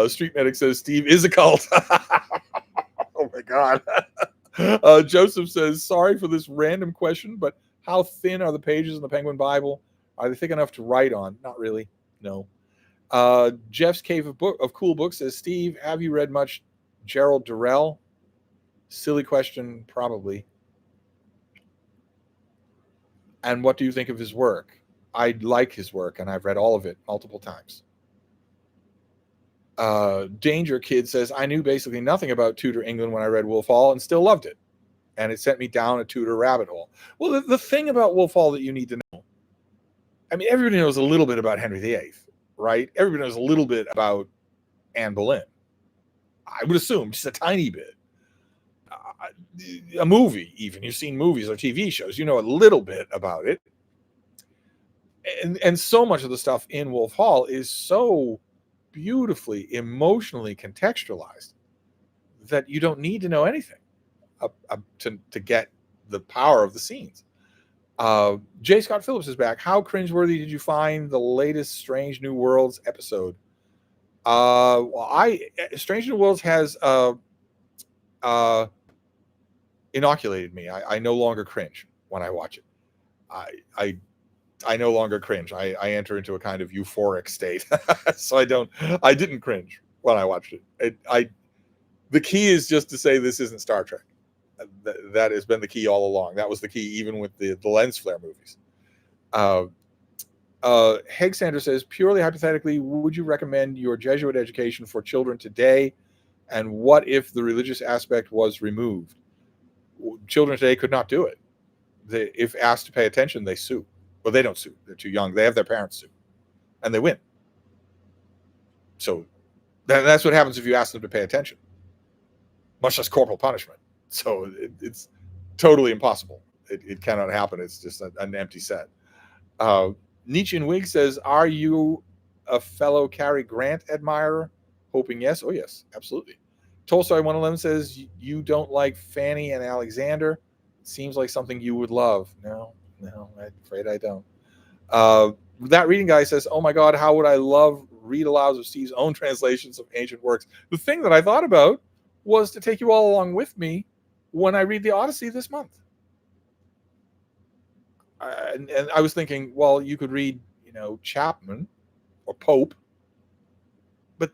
Street Medic says Steve is a cult. Oh my God. Joseph says, sorry for this random question, but how thin are the pages in the Penguin Bible? Are they thick enough to write on? Not really. No. Jeff's Cave of Cool Books says, Steve, have you read much Gerald Durrell? Silly question, probably. And what do you think of his work? I like his work, and I've read all of it multiple times. Danger Kid says, I knew basically nothing about Tudor England when I read Wolf Hall and still loved it. And it sent me down a Tudor rabbit hole. Well, the thing about Wolf Hall that you need to know, I mean, everybody knows a little bit about Henry VIII, right? Everybody knows a little bit about Anne Boleyn. I would assume just a tiny bit. A movie, even. You've seen movies or TV shows. You know a little bit about it. And so much of the stuff in Wolf Hall is so beautifully, emotionally contextualized that you don't need to know anything to get the power of the scenes. J. Scott Phillips is back. How cringeworthy did you find the latest Strange New Worlds episode? Strange New Worlds has inoculated me. I no longer cringe when I watch it. I no longer cringe. I enter into a kind of euphoric state. So I didn't cringe when I watched it. The key is just to say this isn't Star Trek. That has been the key all along. That was the key even with the lens flare movies. Hegsander says, purely hypothetically, would you recommend your Jesuit education for children today? And what if the religious aspect was removed? Children today could not do it. If asked to pay attention, they sue. Well, they don't sue. They're too young. They have their parents sue. And they win. So that's what happens if you ask them to pay attention. Much less corporal punishment. So it's totally impossible. It cannot happen. It's just an empty set. Nietzsche and Wig says, are you a fellow Cary Grant admirer? Hoping yes. Oh, yes, absolutely. Tolstoy 111 says, you don't like Fanny and Alexander. Seems like something you would love. No, I'm afraid I don't. That reading guy says, oh my God, how would I love read-alouds of Steve's own translations of ancient works? The thing that I thought about was to take you all along with me when I read the Odyssey this month. And I was thinking, well, you could read, Chapman or Pope, but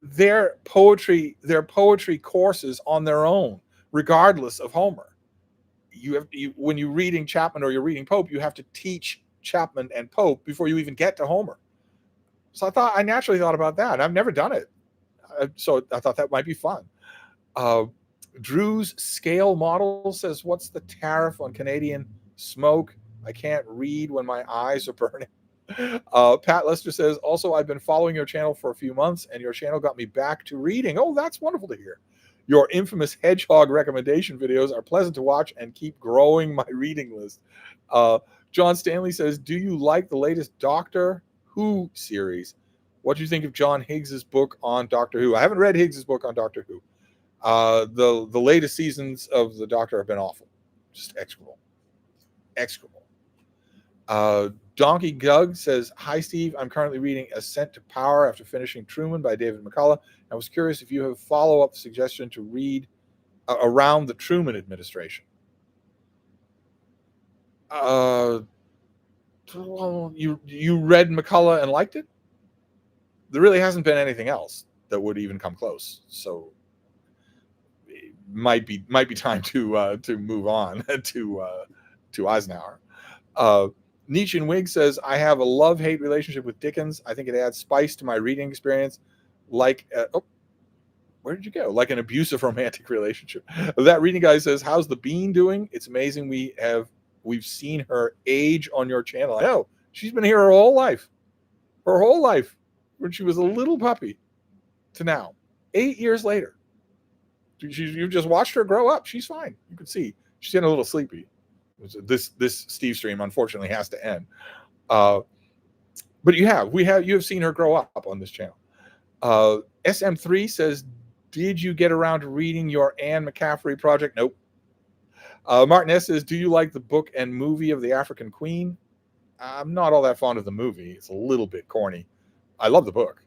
their poetry courses on their own, regardless of Homer. When you're reading Chapman or you're reading Pope, you have to teach Chapman and Pope before you even get to Homer. So I naturally thought about that. I've never done it. So I thought that might be fun. Drew's scale model says, what's the tariff on Canadian smoke? I can't read when my eyes are burning. Pat Lester says, also, I've been following your channel for a few months, and your channel got me back to reading. Oh, that's wonderful to hear. Your infamous hedgehog recommendation videos are pleasant to watch and keep growing my reading list. John Stanley says, do you like the latest Doctor Who series? What do you think of John Higgs's book on Doctor Who? I haven't read Higgs's book on Doctor Who. The latest seasons of the Doctor have been awful. Just execrable. Donkey Gug says, hi, Steve. I'm currently reading Ascent to Power after finishing Truman by David McCullough. I was curious if you have a follow-up suggestion to read around the Truman administration. Well, you read McCullough and liked it? There really hasn't been anything else that would even come close. So it might be time to move on to Eisenhower. Nietzsche and Wig says, I have a love-hate relationship with Dickens. I think it adds spice to my reading experience. Like, where did you go? Like an abusive romantic relationship. That reading guy says, how's the Bean doing? It's amazing we've seen her age on your channel. I know. She's been here her whole life. When she was a little puppy to now. 8 years later. You've just watched her grow up. She's fine. You can see. She's getting a little sleepy. This Stevestream unfortunately has to end. But you have seen her grow up on this channel. SM3 says, Did you get around to reading your Anne McCaffrey project? Nope. Martin S. says, do you like the book and movie of The African Queen? I'm not all that fond of the movie. It's a little bit corny. I love the book.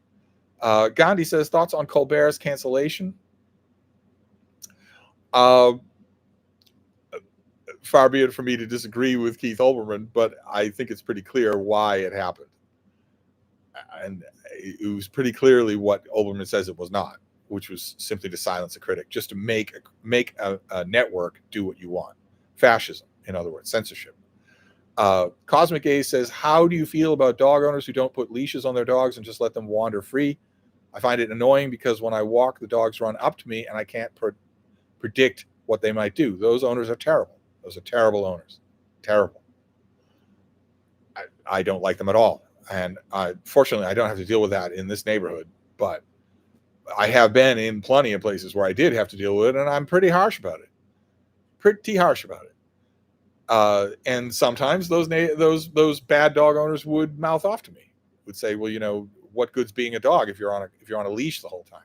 Gandhi says, thoughts on Colbert's cancellation? Far be it for me to disagree with Keith Olbermann, but I think it's pretty clear why it happened. And it was pretty clearly what Olbermann says it was not, which was simply to silence a critic, just to make a network do what you want. Fascism, in other words, censorship. Cosmic A says, how do you feel about dog owners who don't put leashes on their dogs and just let them wander free? I find it annoying because when I walk, the dogs run up to me and I can't predict what they might do. Those owners are terrible. Those are terrible owners. Terrible. I don't like them at all. And fortunately, I don't have to deal with that in this neighborhood. But I have been in plenty of places where I did have to deal with it, and I'm pretty harsh about it. Pretty harsh about it. And sometimes those bad dog owners would mouth off to me, would say, well, you know, what good's being a dog if you're on a leash the whole time?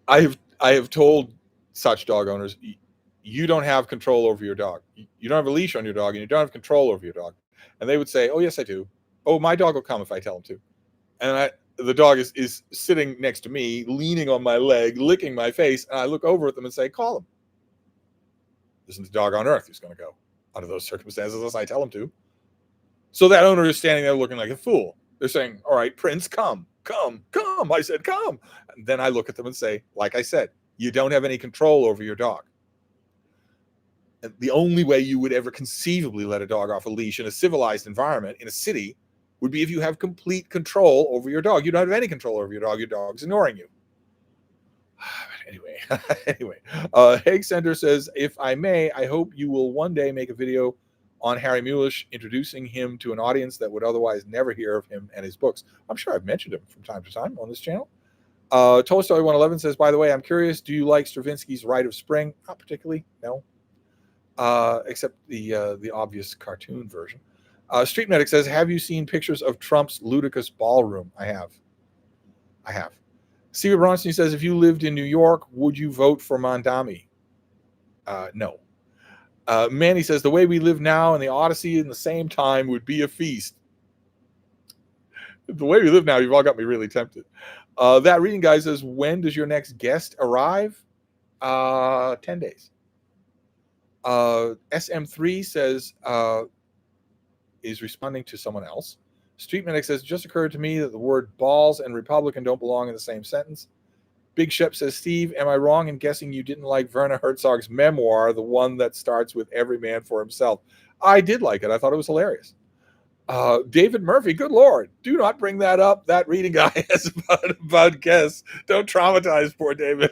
I have told such dog owners, you don't have control over your dog. You don't have a leash on your dog, and you don't have control over your dog. And they would say, oh, yes, I do. Oh, my dog will come if I tell him to. And the dog is sitting next to me, leaning on my leg, licking my face, and I look over at them and say, call him. There isn't a dog on earth who's going to go under those circumstances unless I tell him to. So that owner is standing there looking like a fool. They're saying, all right, Prince, come. I said, come. And then I look at them and say, like I said, you don't have any control over your dog. And the only way you would ever conceivably let a dog off a leash in a civilized environment in a city would be if you have complete control over your dog. You don't have any control over your dog. Your dog's ignoring you. Anyway, Haig Center says, if I may, I hope you will one day make a video on Harry Mulisch, introducing him to an audience that would otherwise never hear of him and his books. I'm sure I've mentioned him from time to time on this channel. Tolstoy 111 says, by the way, I'm curious, do you like Stravinsky's Rite of Spring? Not particularly, no. Except the obvious cartoon version. Street Medic says, have you seen pictures of Trump's ludicrous ballroom? I have. Steve Bronstein says, if you lived in New York, would you vote for Mondami? No. Manny says, the way we live now and the Odyssey in the same time would be a feast. The way we live now, you've all got me really tempted. That reading guy says, when does your next guest arrive? 10 days. SM3 says, is responding to someone else. Street Medic says, it just occurred to me that the word balls and Republican don't belong in the same sentence. Big Shep says, Steve, am I wrong in guessing you didn't like Werner Herzog's memoir, the one that starts with every man for himself? I did like it. I thought it was hilarious. David Murphy, good Lord, do not bring that up. That reading guy has about guests. Don't traumatize poor David.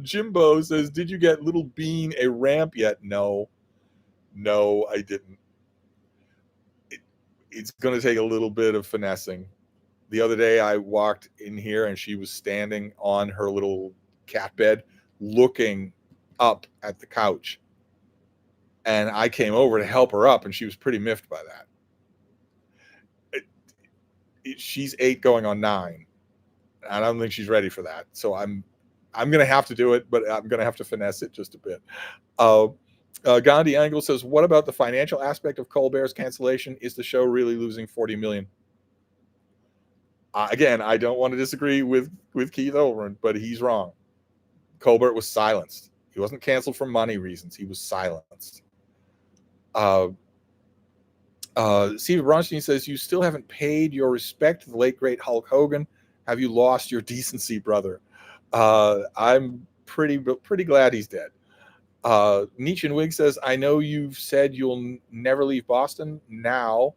Jimbo says, did you get Little Bean a ramp yet? No, I didn't. It's going to take a little bit of finessing. The other day I walked in here and she was standing on her little cat bed looking up at the couch. And I came over to help her up and she was pretty miffed by that. She's 8 going on 9. I don't think she's ready for that. So I'm going to have to do it, but I'm going to have to finesse it just a bit. Gandhi Angle says, what about the financial aspect of Colbert's cancellation? Is the show really losing $40 million? Again, I don't want to disagree with Keith Olbermann, but he's wrong. Colbert was silenced. He wasn't canceled for money reasons. He was silenced. Steve Bronstein says, you still haven't paid your respect to the late, great Hulk Hogan. Have you lost your decency, brother? I'm pretty glad he's dead. Nietzsche and Wig says, I know you've said you'll never leave Boston. Now,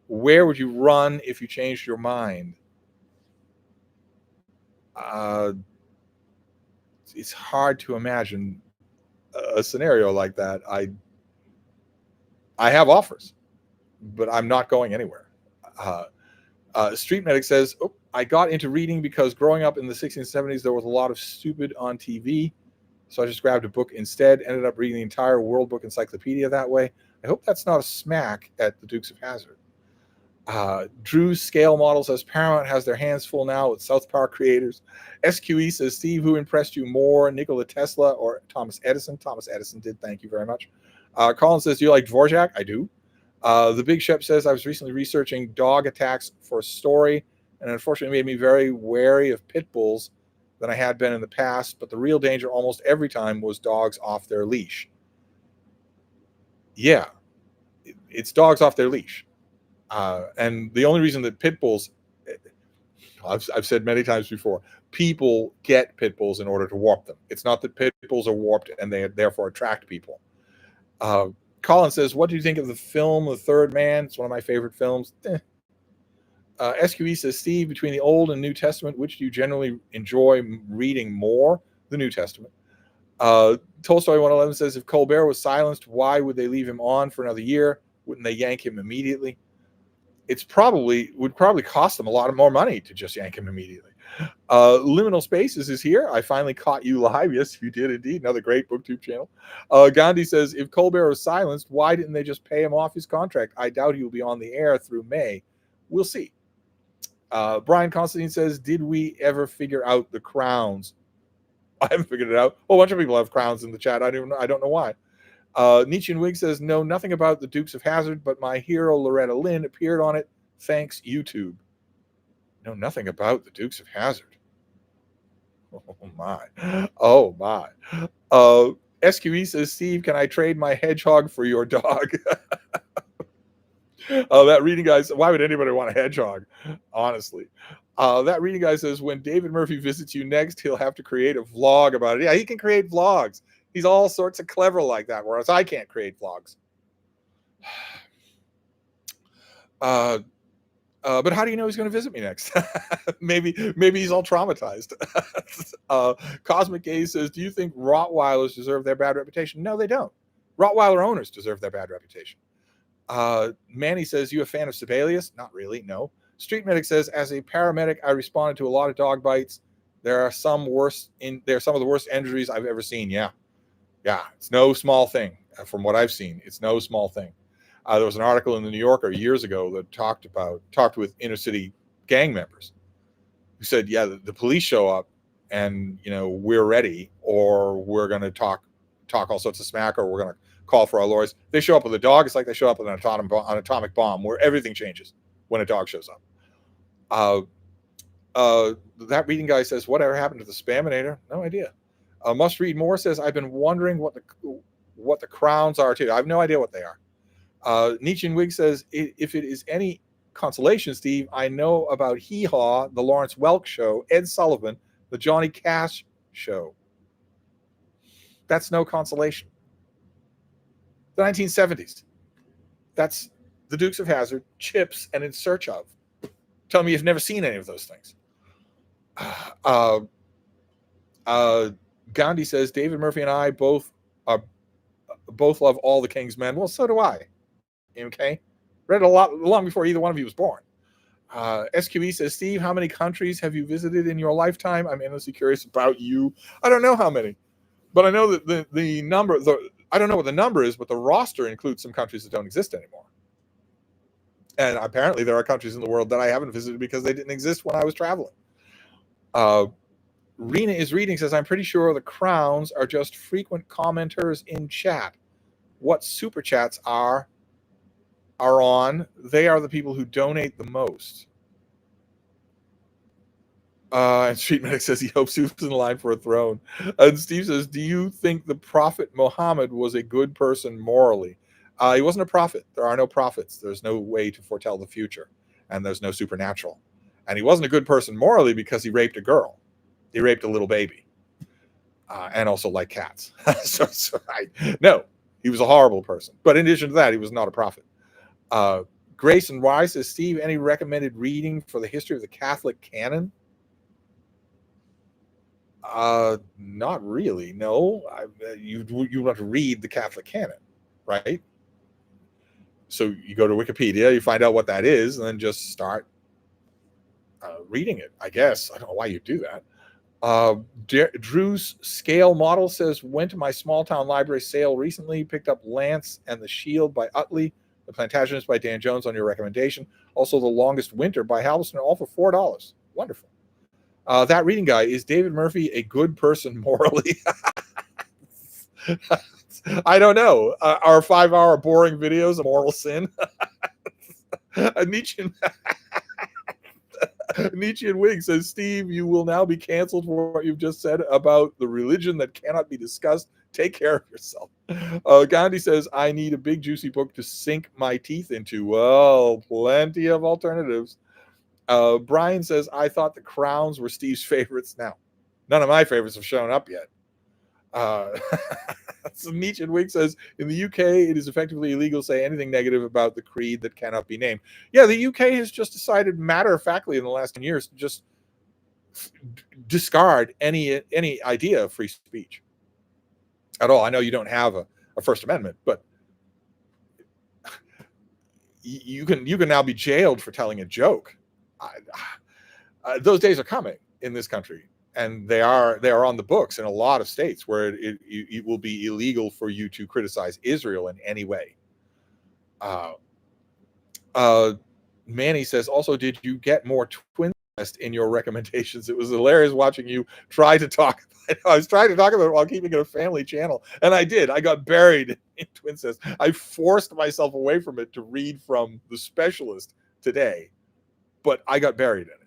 where would you run if you changed your mind? It's hard to imagine a scenario like that. I have offers, but I'm not going anywhere. Street Medic says, I got into reading because growing up in the 60s and 70s, there was a lot of stupid on TV. so I just grabbed a book instead. Ended up reading the entire World Book Encyclopedia that way. I hope that's not a smack at the Dukes of Hazzard. Drew's scale model says Paramount has their hands full now with South Park creators. SQE says, Steve, who impressed you more, Nikola Tesla or Thomas Edison? Thomas Edison did, thank you very much. Colin says, do you like Dvorak? I do. The Big Shep says, I was recently researching dog attacks for a story, and unfortunately made me very wary of pit bulls than I had been in the past, but the real danger almost every time was dogs off their leash. Yeah, it's dogs off their leash. And the only reason that pit bulls, I've said many times before, people get pit bulls in order to warp them. It's not that pit bulls are warped and they therefore attract people. Colin says, what do you think of the film The Third Man? It's one of my favorite films. SQE says, Steve, between the Old and New Testament, which do you generally enjoy reading more? The New Testament. Tolstoy 111 says, if Colbert was silenced, why would they leave him on for another year? Wouldn't they yank him immediately? Would probably cost them a lot more money to just yank him immediately. Liminal Spaces is here. I finally caught you live. Yes, you did indeed. Another great BookTube channel. Gandhi says, if Colbert was silenced, why didn't they just pay him off his contract? I doubt he will be on the air through May. We'll see. Brian Constantine says, did we ever figure out the crowns? I haven't figured it out. A whole bunch of people have crowns in the chat. I don't know why. Nietzsche and Wig says, no, nothing about the Dukes of Hazzard, but my hero Loretta Lynn appeared on it. Thanks, YouTube. No, nothing about the Dukes of Hazzard. Oh my. SQE says, Steve, can I trade my hedgehog for your dog? That reading guy says, why would anybody want a hedgehog? Honestly. That reading guy says, when David Murphy visits you next, he'll have to create a vlog about it. Yeah, he can create vlogs. He's all sorts of clever like that, whereas I can't create vlogs. But how do you know he's going to visit me next? maybe he's all traumatized. Cosmic Gaze says, do you think Rottweilers deserve their bad reputation? No, they don't. Rottweiler owners deserve their bad reputation. Manny says, you a fan of Sibelius? Not really, no. Street Medic says, as a paramedic, I responded to a lot of dog bites. There are some of the worst injuries I've ever seen. Yeah, it's no small thing. From what I've seen, it's no small thing. There was an article in the New Yorker years ago that talked with inner city gang members who said, yeah, the police show up and, we're ready, or we're going to talk all sorts of smack, or we're going to call for our lawyers. They show up with a dog. It's like they show up with an atomic bomb, where everything changes when a dog shows up. That reading guy says, whatever happened to the Spaminator? No idea. Must Read More says, I've been wondering what the crowns are too. I have no idea what they are. Nietzsche and Wig says, if it is any consolation, Steve, I know about Hee Haw, the Lawrence Welk Show, Ed Sullivan, the Johnny Cash Show. That's no consolation. The 1970s. That's the Dukes of Hazzard, Chips, and In Search Of. Tell me you've never seen any of those things. Gandhi says, David Murphy and I both love All the King's Men. Well, so do I. Okay? Read it a lot long before either one of you was born. SQE says, Steve, how many countries have you visited in your lifetime? I'm endlessly curious about you. I don't know how many, but I know that the number, I don't know what the number is, but the roster includes some countries that don't exist anymore. And apparently there are countries in the world that I haven't visited because they didn't exist when I was traveling. Rena is Reading says, I'm pretty sure the crowns are just frequent commenters in chat. What super chats are on, they are the people who donate the most. And Street Medic says he hopes he was in line for a throne. And Steve says, do you think the Prophet Muhammad was a good person morally? He wasn't a prophet. There are no prophets. There's no way to foretell the future. And there's no supernatural. And he wasn't a good person morally because he raped a girl. He raped a little baby. And also liked cats. No, he was a horrible person. But in addition to that, he was not a prophet. Grace and Wise says, Steve, any recommended reading for the history of the Catholic canon? Not really. No, you want to read the Catholic canon, right? So you go to Wikipedia, you find out what that is, and then just start reading it. I guess I don't know why you do that. Drew's scale model says, went to my small town library sale recently, picked up Lance and the Shield by Utley, The Plantagenets by Dan Jones on your recommendation. Also, The Longest Winter by Halberstam, all for $4. Wonderful. That reading guy, is David Murphy a good person morally? I don't know. Are 5-hour boring videos a moral sin? Nietzsche and Wig says, Steve, you will now be canceled for what you've just said about the religion that cannot be discussed. Take care of yourself. Gandhi says, I need a big juicy book to sink my teeth into. Well, plenty of alternatives. Brian says, I thought the Crowns were Steve's favorites. Now, none of my favorites have shown up yet. So Nietzsche and Wig says, in the UK, it is effectively illegal to say anything negative about the creed that cannot be named. Yeah, the UK has just decided matter-of-factly in the last 10 years to just discard any idea of free speech at all. I know you don't have a First Amendment, but you can now be jailed for telling a joke. Those days are coming in this country. And they are on the books in a lot of states where it will be illegal for you to criticize Israel in any way. Manny says, also, did you get more Twin Fest in your recommendations? It was hilarious watching you try to talk. I was trying to talk about it while keeping it a family channel. And I did. I got buried in Twin Fest. I forced myself away from it to read from The Specialist today, but I got buried in it.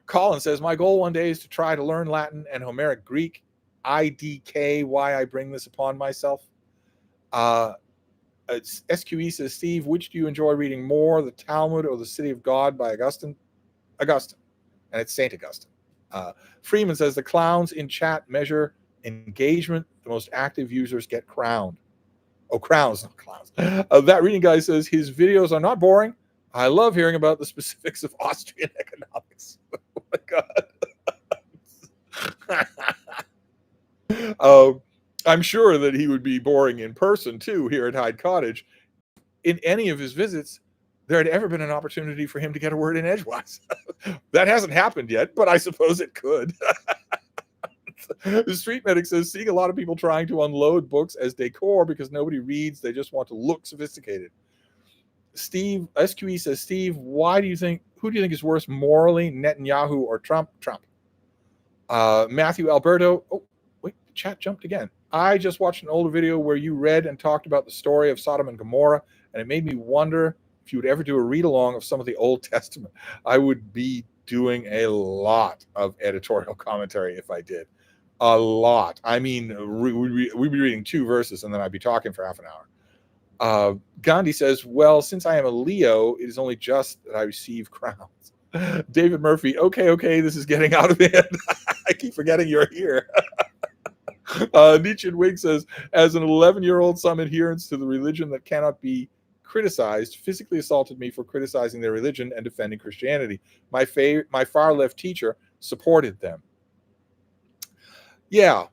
Colin says, my goal one day is to try to learn Latin and Homeric Greek. IDK, why I bring this upon myself. SQE says, Steve, which do you enjoy reading more, the Talmud or the City of God by Augustine? Augustine. And it's St. Augustine. Freeman says, the clowns in chat measure engagement. The most active users get crowned. Oh, crowns, not clowns. That reading guy says, his videos are not boring. I love hearing about the specifics of Austrian economics. Oh my God. I'm sure that he would be boring in person too here at Hyde Cottage. In any of his visits, there had ever been an opportunity for him to get a word in edgewise. That hasn't happened yet, but I suppose it could. The Street Medic says, seeing a lot of people trying to unload books as decor because nobody reads, they just want to look sophisticated. Steve, SQE says, Steve, who do you think is worse morally, Netanyahu or Trump? Trump. Matthew Alberto, oh, wait, the chat jumped again. I just watched an older video where you read and talked about the story of Sodom and Gomorrah, and it made me wonder if you would ever do a read-along of some of the Old Testament. I would be doing a lot of editorial commentary if I did. A lot. I mean, we'd be reading 2 verses, and then I'd be talking for half an hour. Gandhi says, well, since I am a Leo, it is only just that I receive crowns. David Murphy, okay, this is getting out of hand. I keep forgetting you're here. Nietzsche and Wig says, as an 11-year-old, some adherents to the religion that cannot be criticized physically assaulted me for criticizing their religion and defending Christianity. My far left teacher supported them. Yeah.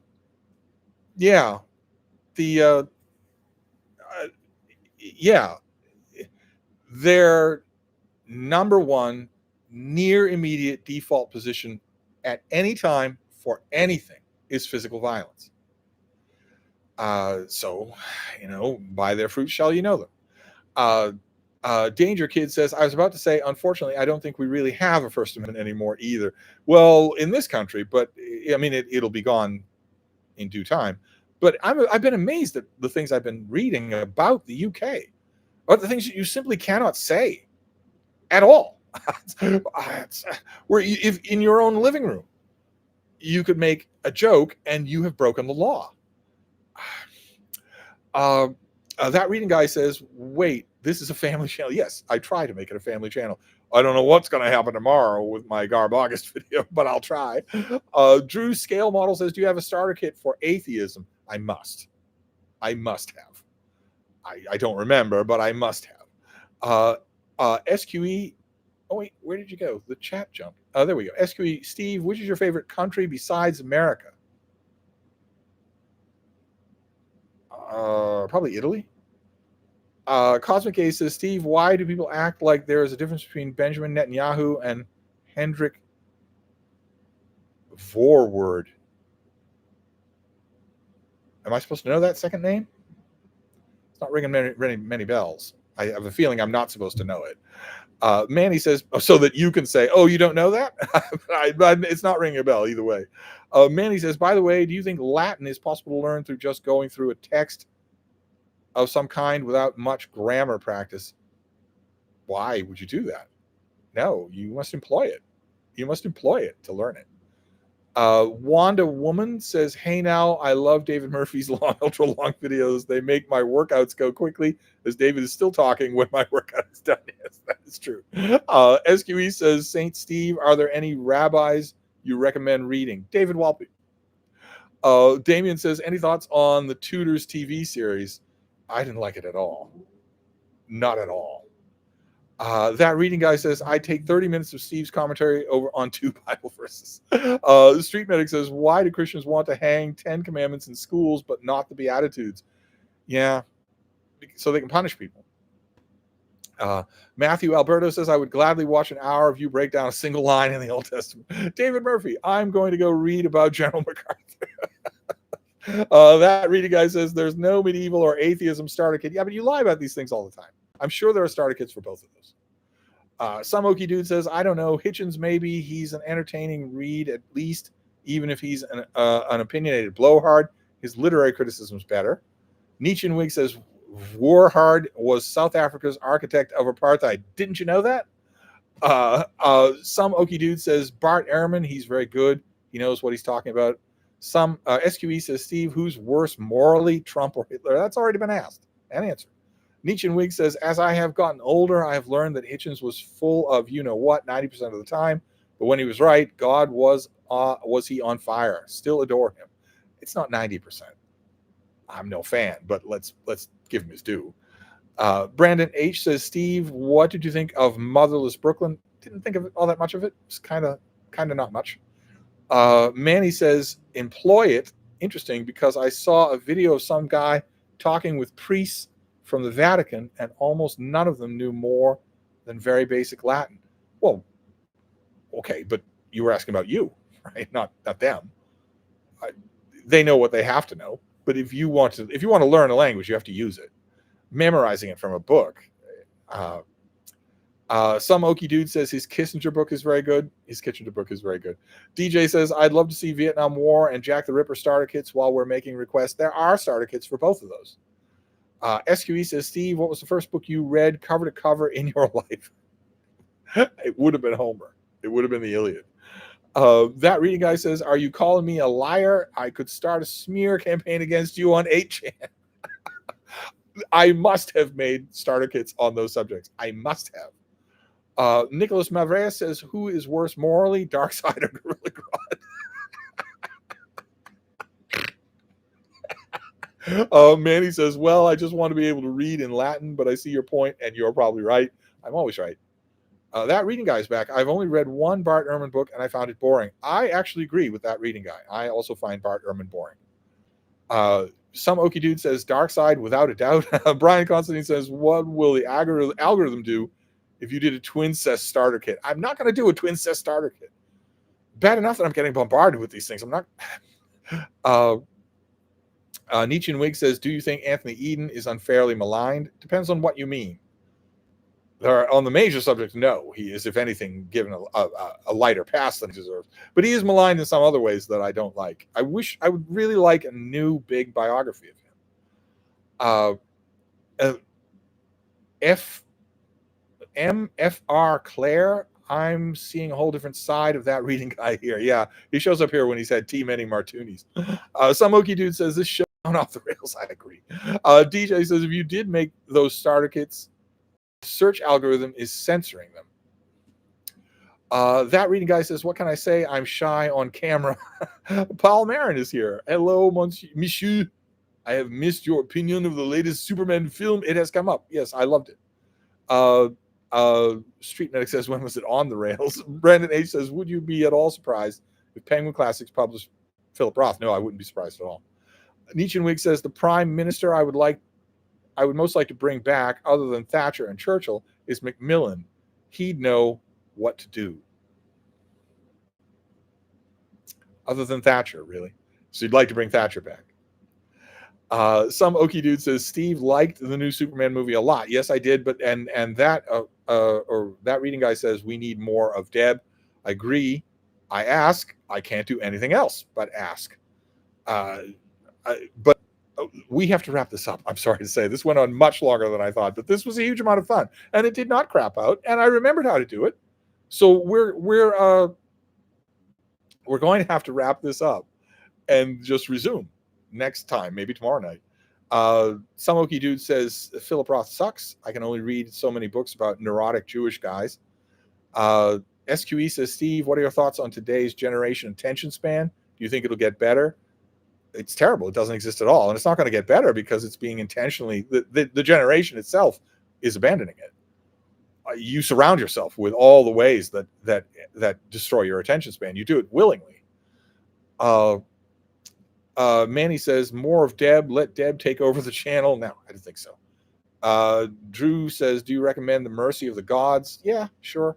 Their number one near immediate default position at any time for anything is physical violence. So, by their fruits shall you know them. Danger Kid says, I was about to say, unfortunately, I don't think we really have a First Amendment anymore either. Well, in this country, but I mean, it'll be gone in due time. But I've been amazed at the things I've been reading about the UK, or the things that you simply cannot say at all. Where if in your own living room, you could make a joke and you have broken the law. That reading guy says, wait, this is a family channel. Yes, I try to make it a family channel. I don't know what's going to happen tomorrow with my Garb August video, but I'll try. Drew's scale model says, do you have a starter kit for atheism? I must have. I don't remember, but I must have. SQE. Oh, wait, where did you go? The chat jumped. There we go. SQE. Steve, which is your favorite country besides America? Probably Italy. Cosmic A says, Steve, why do people act like there is a difference between Benjamin Netanyahu and Hendrik Vorward. Am I supposed to know that second name? It's not ringing many bells. I have a feeling I'm not supposed to know it. Manny says, so that you can say, oh, you don't know that? It's not ringing a bell either way. Manny says, by the way, do you think Latin is possible to learn through just going through a text of some kind without much grammar practice? Why would you do that? No, you must employ it. You must employ it to learn it. Wanda Woman says, hey now, I love David Murphy's long, ultra long videos. They make my workouts go quickly as David is still talking when my workout is done. Yes, that is true. SQE says, St. Steve, are there any rabbis you recommend reading? David Walpe. Damien says, any thoughts on the Tudors TV series? I didn't like it at all. Not at all. That reading guy says, I take 30 minutes of Steve's commentary over on 2 Bible verses. The Street Medic says, why do Christians want to hang 10 commandments in schools but not the Beatitudes? Yeah, so they can punish people. Matthew Alberto says, I would gladly watch an hour of you break down a single line in the Old Testament. David Murphy, I'm going to go read about General MacArthur. That reading guy says, there's no medieval or atheism starter kit. Yeah, but you lie about these things all the time. I'm sure there are starter kits for both of those. Some Okie dude says, I don't know. Hitchens, maybe he's an entertaining read, at least, even if he's an opinionated blowhard. His literary criticism is better. Nietzsche and Wig says, Warhard was South Africa's architect of apartheid. Didn't you know that? Some Okie dude says, Bart Ehrman, he's very good. He knows what he's talking about. Some SQE says, Steve, who's worse morally, Trump or Hitler? That's already been asked and answered. Nietzsche and Wig says, as I have gotten older, I have learned that Hitchens was full of you-know-what 90% of the time. But when he was right, God was he on fire. Still adore him. It's not 90%. I'm no fan, but let's give him his due. Brandon H. says, Steve, what did you think of Motherless Brooklyn? Didn't think of it, all that much of it. It's kind of not much. Manny says, employ it. Interesting, because I saw a video of some guy talking with priests from the Vatican, and almost none of them knew more than very basic Latin. Well, okay, but you were asking about you, right? Not them. They know what they have to know. But if you want to learn a language, you have to use it. Memorizing it from a book. Some Okie dude says his Kissinger book is very good. His Kissinger book is very good. DJ says, I'd love to see Vietnam War and Jack the Ripper starter kits while we're making requests. There are starter kits for both of those. SQE says, Steve, what was the first book you read cover to cover in your life? It would have been Homer. It would have been the Iliad. That reading guy says, are you calling me a liar? I could start a smear campaign against you on 8chan. I must have made starter kits on those subjects. I must have. Nicholas Mavrea says, who is worse morally, Darkseid or Gorilla Grodd? Manny says, well, I just want to be able to read in Latin, but I see your point, and you're probably right. I'm always right. That reading guy's back. I've only read one Bart Ehrman book, and I found it boring. I actually agree with that reading guy. I also find Bart Ehrman boring. Some Okie dude says, Darkseid, without a doubt. Brian Constantine says, what will the algorithm do if you did a Twincest starter kit? I'm not going to do a Twincest starter kit. Bad enough that I'm getting bombarded with these things. I'm not... Nietzsche and Wig says, do you think Anthony Eden is unfairly maligned? Depends on what you mean. On the major subject, no. He is, if anything, given a lighter pass than he deserves. But he is maligned in some other ways that I don't like. I would really like a new big biography of him. MFR Claire, I'm seeing a whole different side of that reading guy here. Yeah, he shows up here when he's had too many martinis. Some Okie dude says, this show off the rails. I agree. DJ says, if you did make those starter kits, search algorithm is censoring them. That reading guy says, what can I say? I'm shy on camera. Paul Marin is here. Hello, monsieur. I have missed your opinion of the latest Superman film. It has come up. Yes, I loved it. Street Medic says, when was it on the rails? Brandon H says, would you be at all surprised if Penguin Classics published Philip Roth? No, I wouldn't be surprised at all. Nietzsche and Wig says, the prime minister I would most like to bring back, other than Thatcher and Churchill, is Macmillan. He'd know what to do. other than Thatcher, really. So you'd like to bring Thatcher back. Some Okie dude says Steve liked the new Superman movie a lot. Yes, I did, but and that or that reading guy says we need more of Deb. I agree. I ask. I can't do anything else but ask. But we have to wrap this up. I'm sorry to say this went on much longer than I thought, but this was a huge amount of fun, and it did not crap out. And I remembered how to do it. So we're going to have to wrap this up and just resume next time, maybe tomorrow night. Some Okie dude says Philip Roth sucks. I can only read so many books about neurotic Jewish guys. SQE says, Steve, what are your thoughts on today's generation attention span? Do you think it'll get better? It's terrible. It doesn't exist at all. And it's not going to get better because it's being intentionally, the generation itself is abandoning it. You surround yourself with all the ways that destroy your attention span. You do it willingly. Manny says, more of Deb. Let Deb take over the channel. No, I don't think so. Drew says, do you recommend The Mercy of the Gods? Yeah, sure.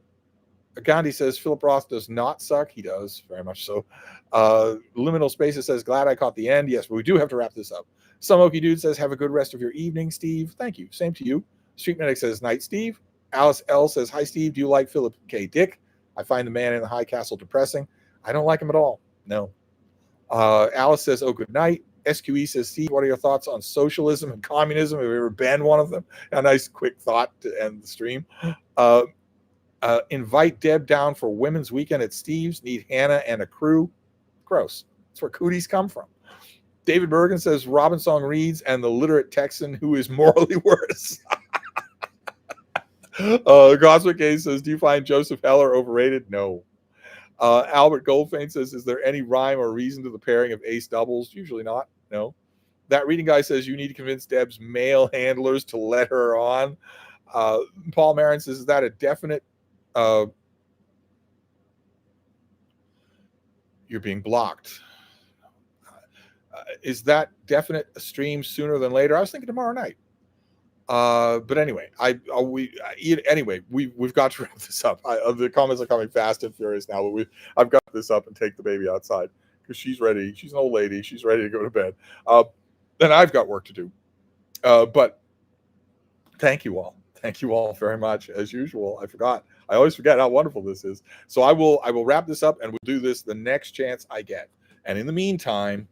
Gandhi says, Philip Roth does not suck. He does, very much so. Liminal Spaces says, glad I caught the end. Yes, but we do have to wrap this up. Some Okie dude says, have a good rest of your evening, Steve. Thank you. Same to you. Street Medic says, night, Steve. Alice L says, hi, Steve. Do you like Philip K. Dick? I find the man in the High Castle depressing. I don't like him at all. No. Alice says, oh, good night. SQE says, Steve, what are your thoughts on socialism and communism? Have you ever banned one of them? A nice quick thought to end the stream. Invite Deb down for Women's Weekend at Steve's. Need Hannah and a crew. Gross. That's where cooties come from. David Bergen says, Robin Song reads and the literate Texan who is morally worse. Cosmic A says, do you find Joseph Heller overrated? No. Albert Goldfein says, is there any rhyme or reason to the pairing of ace doubles? Usually not. No. That reading guy says you need to convince Deb's male handlers to let her on. Paul Marin says, is that a definite? You're being blocked. Is that definite a stream sooner than later? I was thinking tomorrow night. But anyway, we've got to wrap this up. The comments are coming fast and furious now, but I've got this up and take the baby outside because she's ready. She's an old lady. She's ready to go to bed. And I've got work to do. But thank you all. Thank you all very much. As usual, I always forget how wonderful this is. So I will wrap this up and we'll do this the next chance I get. And in the meantime,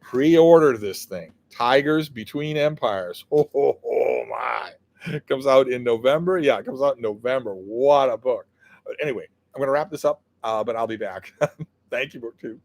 pre-order this thing. Tigers Between Empires. Oh my. It comes out in November. Yeah, it comes out in November. What a book. But anyway, I'm going to wrap this up, but I'll be back. Thank you, book two.